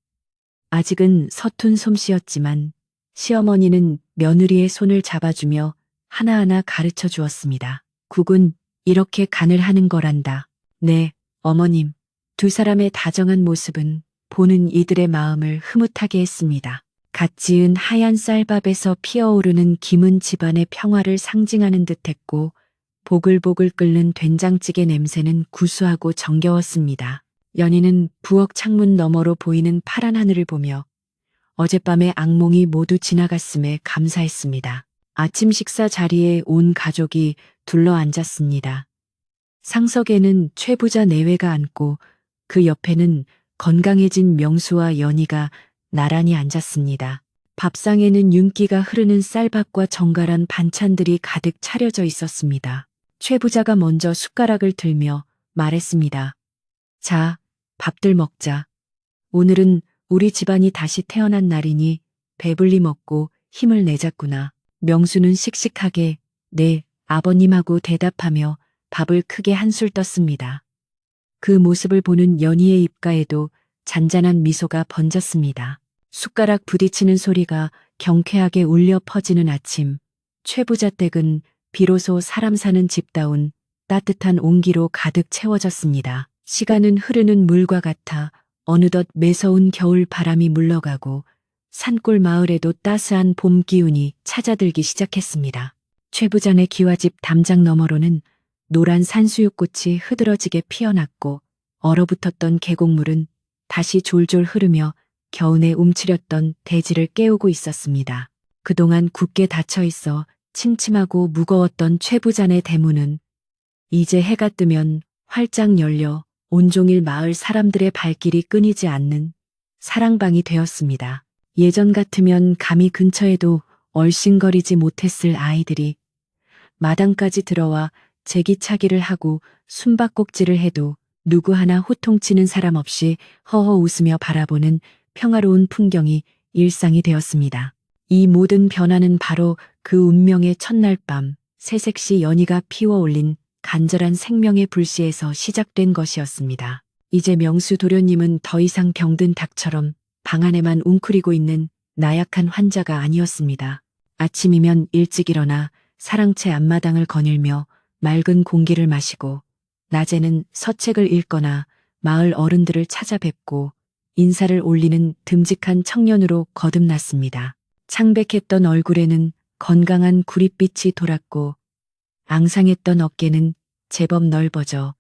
아직은 서툰 솜씨였지만 시어머니는 며느리의 손을 잡아주며 하나하나 가르쳐 주었습니다. 국은 이렇게 간을 하는 거란다. 네, 어머님. 두 사람의 다정한 모습은 보는 이들의 마음을 흐뭇하게 했습니다. 갓 지은 하얀 쌀밥에서 피어오르는 김은 집안의 평화를 상징하는 듯했고 보글보글 끓는 된장찌개 냄새는 구수하고 정겨웠습니다. 연희는 부엌 창문 너머로 보이는 파란 하늘을 보며 어젯밤의 악몽이 모두 지나갔음에 감사했습니다. 아침 식사 자리에 온 가족이 둘러 앉았습니다. 상석에는 최 부자 내외가 앉고 그 옆에는 건강해진 명수와 연희가 나란히 앉았습니다. 밥상에는 윤기가 흐르는 쌀밥과 정갈한 반찬들이 가득 차려져 있었습니다. 최 부자가 먼저 숟가락을 들며 말했습니다. 자, 밥들 먹자. 오늘은 우리 집안이 다시 태어난 날이니 배불리 먹고 힘을 내자꾸나. 명수는 씩씩하게 네, 아버님하고 대답하며 밥을 크게 한술 떴습니다. 그 모습을 보는 연희의 입가에도 잔잔한 미소가 번졌습니다. 숟가락 부딪히는 소리가 경쾌하게 울려 퍼지는 아침, 최 부자 댁은 비로소 사람 사는 집다운 따뜻한 온기로 가득 채워졌습니다. 시간은 흐르는 물과 같아 어느덧 매서운 겨울 바람이 물러가고 산골 마을에도 따스한 봄 기운이 찾아들기 시작했습니다. 최 부장의 기와집 담장 너머로는 노란 산수유꽃이 흐드러지게 피어났고 얼어붙었던 계곡물은 다시 졸졸 흐르며 겨우내 움츠렸던 대지를 깨우고 있었습니다. 그동안 굳게 닫혀 있어 침침하고 무거웠던 최 부장의 대문은 이제 해가 뜨면 활짝 열려 온종일 마을 사람들의 발길이 끊이지 않는 사랑방이 되었습니다. 예전 같으면 감히 근처에도 얼씬거리지 못했을 아이들이 마당까지 들어와 제기차기를 하고 숨바꼭질을 해도 누구 하나 호통치는 사람 없이 허허 웃으며 바라보는 평화로운 풍경이 일상이 되었습니다. 이 모든 변화는 바로 그 운명의 첫날 밤 새색시 연희가 피워올린 간절한 생명의 불씨에서 시작된 것이었습니다. 이제 명수 도련님은 더 이상 병든 닭처럼 방 안에만 웅크리고 있는 나약한 환자가 아니었습니다. 아침이면 일찍 일어나 사랑채 앞마당을 거닐며 맑은 공기를 마시고 낮에는 서책을 읽거나 마을 어른들을 찾아뵙고 인사를 올리는 듬직한 청년으로 거듭났습니다. 창백했던 얼굴에는 건강한 구릿빛이 돌았고 앙상했던 어깨는 제법 넓어져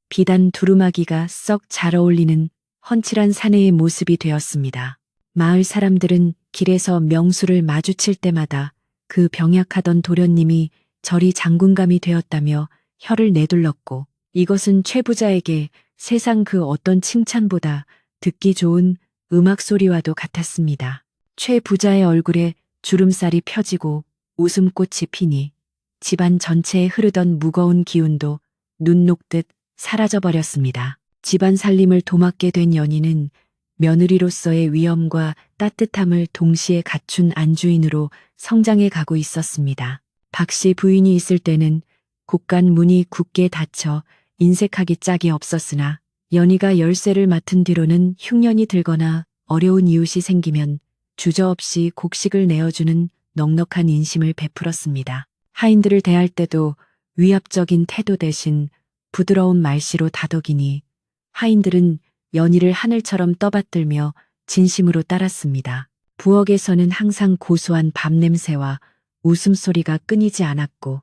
비단 두루마기가 썩 잘 어울리는 훤칠한 사내의 모습이 되었습니다. 마을 사람들은 길에서 명수를 마주칠 때마다 그 병약하던 도련님이 저리 장군감이 되었다며 혀를 내둘렀고 이것은 최 부자에게 세상 그 어떤 칭찬보다 듣기 좋은 음악 소리와도 같았습니다. 최 부자의 얼굴에 주름살이 펴지고 웃음꽃이 피니 집안 전체에 흐르던 무거운 기운도 눈 녹듯 사라져버렸습니다. 집안 살림을 도맡게 된 연희는 며느리로서의 위엄과 따뜻함을 동시에 갖춘 안주인으로 성장해 가고 있었습니다. 박씨 부인이 있을 때는 곳간 문이 굳게 닫혀 인색하기 짝이 없었으나 연희가 열쇠를 맡은 뒤로는 흉년이 들거나 어려운 이웃이 생기면 주저없이 곡식을 내어주는 넉넉한 인심을 베풀었습니다. 하인들을 대할 때도 위압적인 태도 대신 부드러운 말씨로 다독이니 하인들은 연희를 하늘처럼 떠받들며 진심으로 따랐습니다. 부엌에서는 항상 고소한 밥 냄새와 웃음소리가 끊이지 않았고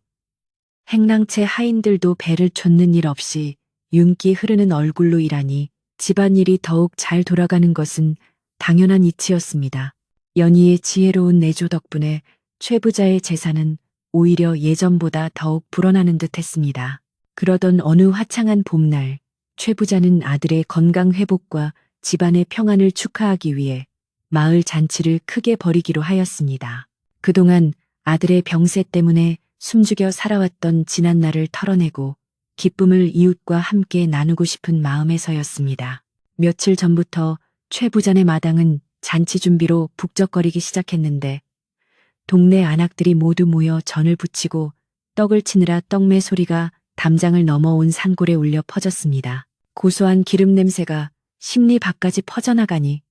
행랑채 하인들도 배를 좇는 일 없이 윤기 흐르는 얼굴로 일하니 집안일이 더욱 잘 돌아가는 것은 당연한 이치였습니다. 연희의 지혜로운 내조 덕분에 최 부자의 재산은 오히려 예전보다 더욱 불어나는 듯 했습니다. 그러던 어느 화창한 봄날, 최 부자는 아들의 건강 회복과 집안의 평안을 축하하기 위해 마을 잔치를 크게 벌이기로 하였습니다. 그동안 아들의 병세 때문에 숨죽여 살아왔던 지난날을 털어내고 기쁨을 이웃과 함께 나누고 싶은 마음에서였습니다. 며칠 전부터 최 부자네 마당은 잔치 준비로 북적거리기 시작했는데 동네 안악들이 모두 모여 전을 부치고 떡을 치느라 떡매 소리가 담장을 넘어온 산골에 울려 퍼졌습니다. 고소한 기름 냄새가 심리 밖까지 퍼져나가니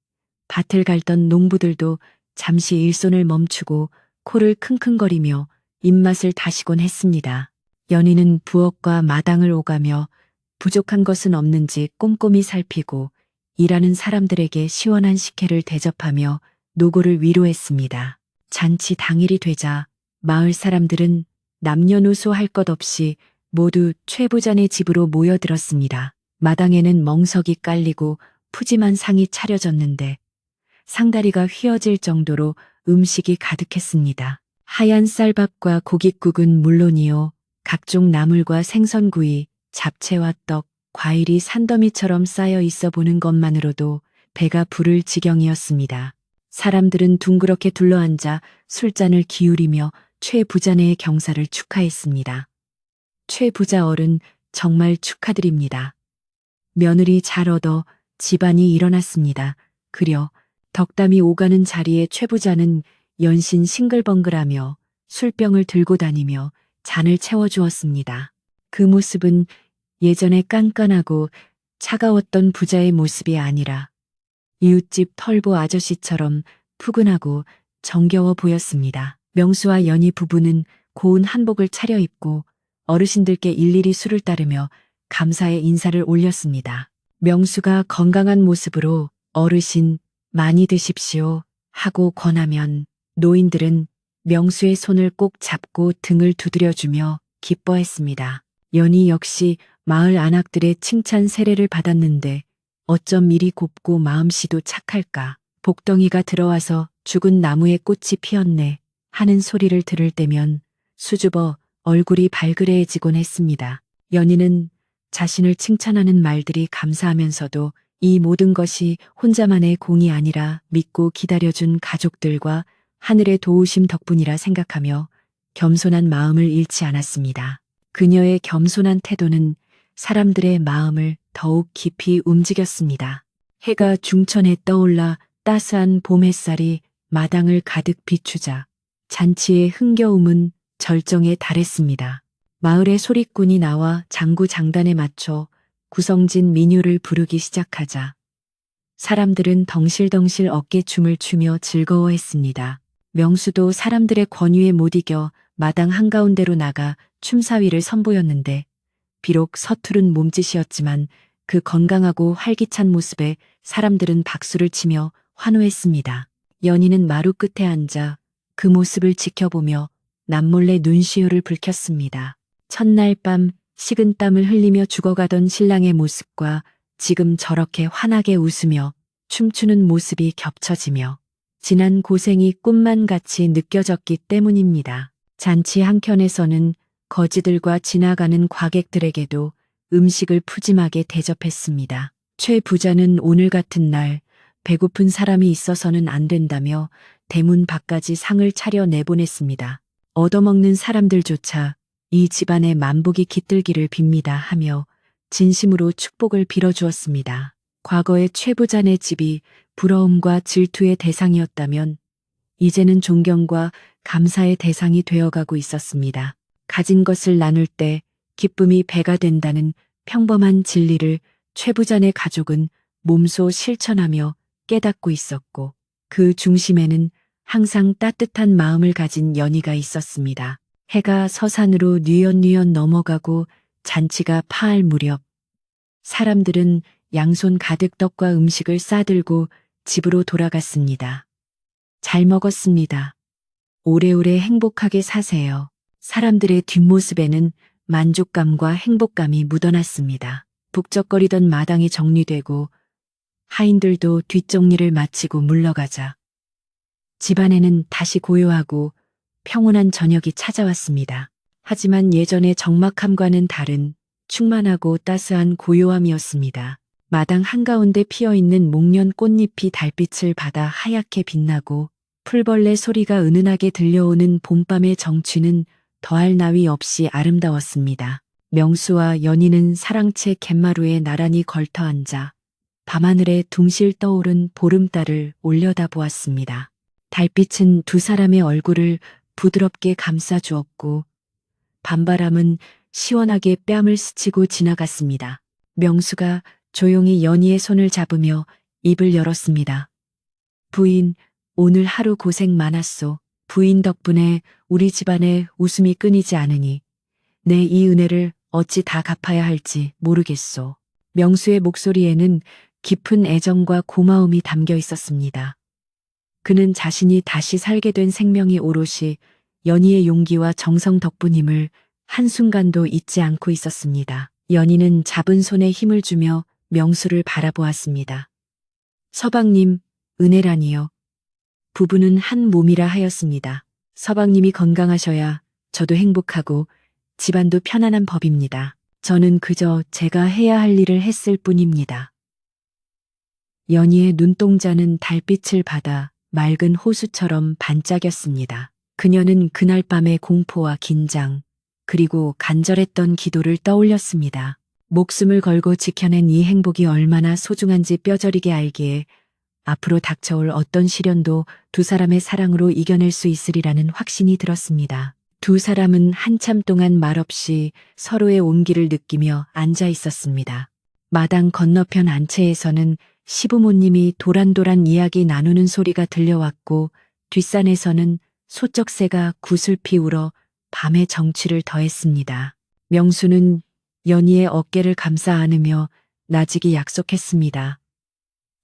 밭을 갈던 농부들도 잠시 일손을 멈추고 코를 킁킁거리며 입맛을 다시곤 했습니다. 연희는 부엌과 마당을 오가며 부족한 것은 없는지 꼼꼼히 살피고 일하는 사람들에게 시원한 식혜를 대접하며 노고를 위로했습니다. 잔치 당일이 되자 마을 사람들은 남녀노소 할 것 없이 모두 최 부자네 집으로 모여들었습니다. 마당에는 멍석이 깔리고 푸짐한 상이 차려졌는데 상다리가 휘어질 정도로 음식이 가득했습니다. 하얀 쌀밥과 고깃국은 물론이요. 각종 나물과 생선구이, 잡채와 떡, 과일이 산더미처럼 쌓여 있어 보는 것만으로도 배가 부를 지경이었습니다. 사람들은 둥그렇게 둘러앉아 술잔을 기울이며 최 부자네의 경사를 축하했습니다. 최 부자 어른 정말 축하드립니다. 며느리 잘 얻어 집안이 일어났습니다. 그려 덕담이 오가는 자리에 최 부자는 연신 싱글벙글하며 술병을 들고 다니며 잔을 채워주었습니다. 그 모습은 예전에 깐깐하고 차가웠던 부자의 모습이 아니라 이웃집 털보 아저씨처럼 푸근하고 정겨워 보였습니다. 명수와 연희 부부는 고운 한복을 차려입고 어르신들께 일일이 술을 따르며 감사의 인사를 올렸습니다. 명수가 건강한 모습으로 어르신 많이 드십시오 하고 권하면 노인들은 명수의 손을 꼭 잡고 등을 두드려주며 기뻐했습니다. 연희 역시 마을 안악들의 칭찬 세례를 받았는데 어쩜 이리 곱고 마음씨도 착할까. 복덩이가 들어와서 죽은 나무에 꽃이 피었네 하는 소리를 들을 때면 수줍어 얼굴이 발그레해지곤 했습니다. 연희는 자신을 칭찬하는 말들이 감사하면서도 이 모든 것이 혼자만의 공이 아니라 믿고 기다려준 가족들과 하늘의 도우심 덕분이라 생각하며 겸손한 마음을 잃지 않았습니다. 그녀의 겸손한 태도는 사람들의 마음을 더욱 깊이 움직였습니다. 해가 중천에 떠올라 따스한 봄 햇살이 마당을 가득 비추자 잔치의 흥겨움은 절정에 달했습니다. 마을의 소리꾼이 나와 장구 장단에 맞춰 구성진 민요를 부르기 시작하자 사람들은 덩실덩실 어깨춤을 추며 즐거워했습니다. 명수도 사람들의 권유에 못 이겨 마당 한가운데로 나가 춤사위를 선보였는데 비록 서투른 몸짓이었지만 그 건강하고 활기찬 모습에 사람들은 박수를 치며 환호했습니다. 연희는 마루 끝에 앉아 그 모습을 지켜보며 남몰래 눈시울을 붉혔습니다. 첫날 밤 식은땀을 흘리며 죽어가던 신랑의 모습과 지금 저렇게 환하게 웃으며 춤추는 모습이 겹쳐지며 지난 고생이 꿈만 같이 느껴졌기 때문입니다. 잔치 한켠에서는 거지들과 지나가는 과객들에게도 음식을 푸짐하게 대접했습니다. 최 부자는 오늘 같은 날 배고픈 사람이 있어서는 안 된다며 대문 밖까지 상을 차려 내보냈습니다. 얻어먹는 사람들조차 이 집안의 만복이 깃들기를 빕니다 하며 진심으로 축복을 빌어주었습니다. 과거의 최 부자네 집이 부러움과 질투의 대상이었다면 이제는 존경과 감사의 대상이 되어가고 있었습니다. 가진 것을 나눌 때 기쁨이 배가 된다는 평범한 진리를 최 부자네 가족은 몸소 실천하며 깨닫고 있었고 그 중심에는 항상 따뜻한 마음을 가진 연희가 있었습니다. 해가 서산으로 뉘엿뉘엿 넘어가고 잔치가 파할 무렵 사람들은 양손 가득 떡과 음식을 싸들고 집으로 돌아갔습니다. 잘 먹었습니다. 오래오래 행복하게 사세요. 사람들의 뒷모습에는 만족감과 행복감이 묻어났습니다. 북적거리던 마당이 정리되고 하인들도 뒷정리를 마치고 물러가자 집안에는 다시 고요하고 평온한 저녁이 찾아왔습니다. 하지만 예전의 적막함과는 다른 충만하고 따스한 고요함이었습니다. 마당 한가운데 피어있는 목련 꽃잎이 달빛을 받아 하얗게 빛나고 풀벌레 소리가 은은하게 들려오는 봄밤의 정취는 더할 나위 없이 아름다웠습니다. 명수와 연희는 사랑채 갯마루에 나란히 걸터앉아 밤하늘에 둥실 떠오른 보름달을 올려다보았습니다. 달빛은 두 사람의 얼굴을 부드럽게 감싸주었고 밤바람은 시원하게 뺨을 스치고 지나갔습니다. 명수가 조용히 연희의 손을 잡으며 입을 열었습니다. 부인, 오늘 하루 고생 많았소. 부인 덕분에 우리 집안에 웃음이 끊이지 않으니 내 이 은혜를 어찌 다 갚아야 할지 모르겠소. 명수의 목소리에는 깊은 애정과 고마움이 담겨 있었습니다. 그는 자신이 다시 살게 된 생명이 오롯이 연희의 용기와 정성 덕분임을 한순간도 잊지 않고 있었습니다. 연희는 잡은 손에 힘을 주며 명수를 바라보았습니다. 서방님, 은혜라니요. 부부는 한 몸이라 하였습니다. 서방님이 건강하셔야 저도 행복하고 집안도 편안한 법입니다. 저는 그저 제가 해야 할 일을 했을 뿐입니다. 연희의 눈동자는 달빛을 받아 맑은 호수처럼 반짝였습니다. 그녀는 그날 밤의 공포와 긴장, 그리고 간절했던 기도를 떠올렸습니다. 목숨을 걸고 지켜낸 이 행복이 얼마나 소중한지 뼈저리게 알기에 앞으로 닥쳐올 어떤 시련도 두 사람의 사랑으로 이겨낼 수 있으리라는 확신이 들었습니다. 두 사람은 한참 동안 말없이 서로의 온기를 느끼며 앉아 있었습니다. 마당 건너편 안채에서는 시부모님이 도란도란 이야기 나누는 소리가 들려왔고 뒷산에서는 소쩍새가 구슬피 울어 밤의 정취를 더했습니다. 명수는 연희의 어깨를 감싸 안으며 나직이 약속했습니다.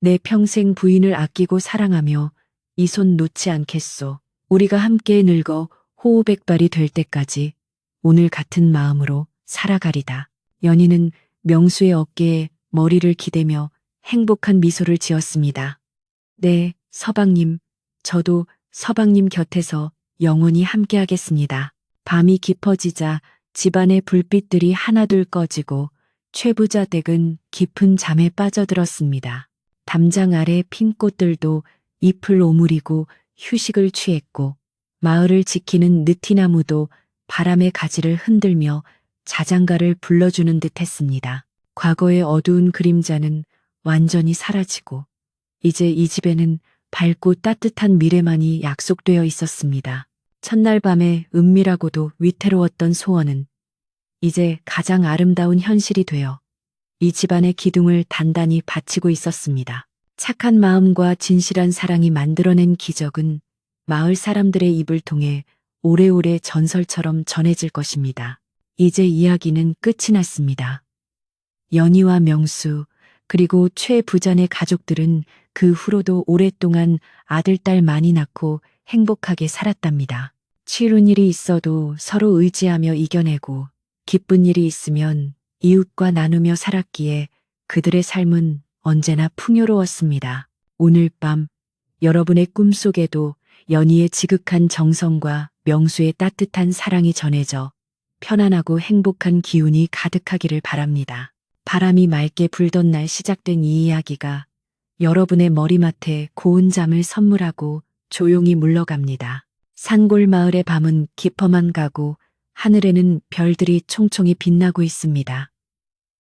내 평생 부인을 아끼고 사랑하며 이 손 놓지 않겠소. 우리가 함께 늙어 호우백발이 될 때까지 오늘 같은 마음으로 살아가리다. 연희는 명수의 어깨에 머리를 기대며 행복한 미소를 지었습니다. 네, 서방님. 저도 서방님 곁에서 영원히 함께하겠습니다. 밤이 깊어지자 집안의 불빛들이 하나둘 꺼지고 최부자 댁은 깊은 잠에 빠져들었습니다. 담장 아래 핀 꽃들도 잎을 오므리고 휴식을 취했고 마을을 지키는 느티나무도 바람의 가지를 흔들며 자장가를 불러주는 듯 했습니다. 과거의 어두운 그림자는 완전히 사라지고 이제 이 집에는 밝고 따뜻한 미래만이 약속되어 있었습니다. 첫날 밤에 은밀하고도 위태로웠던 소원은 이제 가장 아름다운 현실이 되어 이 집안의 기둥을 단단히 받치고 있었습니다. 착한 마음과 진실한 사랑이 만들어낸 기적은 마을 사람들의 입을 통해 오래오래 전설처럼 전해질 것입니다. 이제 이야기는 끝이 났습니다. 연희와 명수 그리고 최 부자네 가족들은 그 후로도 오랫동안 아들, 딸 많이 낳고 행복하게 살았답니다. 치른 일이 있어도 서로 의지하며 이겨내고 기쁜 일이 있으면 이웃과 나누며 살았기에 그들의 삶은 언제나 풍요로웠습니다. 오늘 밤 여러분의 꿈속에도 연희의 지극한 정성과 명수의 따뜻한 사랑이 전해져 편안하고 행복한 기운이 가득하기를 바랍니다. 바람이 맑게 불던 날 시작된 이 이야기가 여러분의 머리맡에 고운 잠을 선물하고 조용히 물러갑니다. 산골 마을의 밤은 깊어만 가고 하늘에는 별들이 총총히 빛나고 있습니다.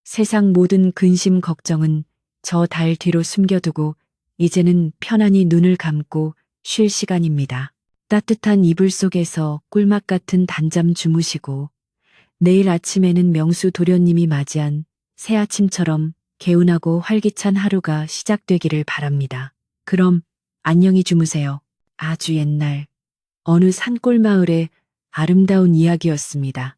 세상 모든 근심 걱정은 저 달 뒤로 숨겨두고 이제는 편안히 눈을 감고 쉴 시간입니다. 따뜻한 이불 속에서 꿀맛 같은 단잠 주무시고 내일 아침에는 명수 도련님이 맞이한 새 아침처럼 개운하고 활기찬 하루가 시작되기를 바랍니다. 그럼 안녕히 주무세요. 아주 옛날 어느 산골 마을의 아름다운 이야기였습니다.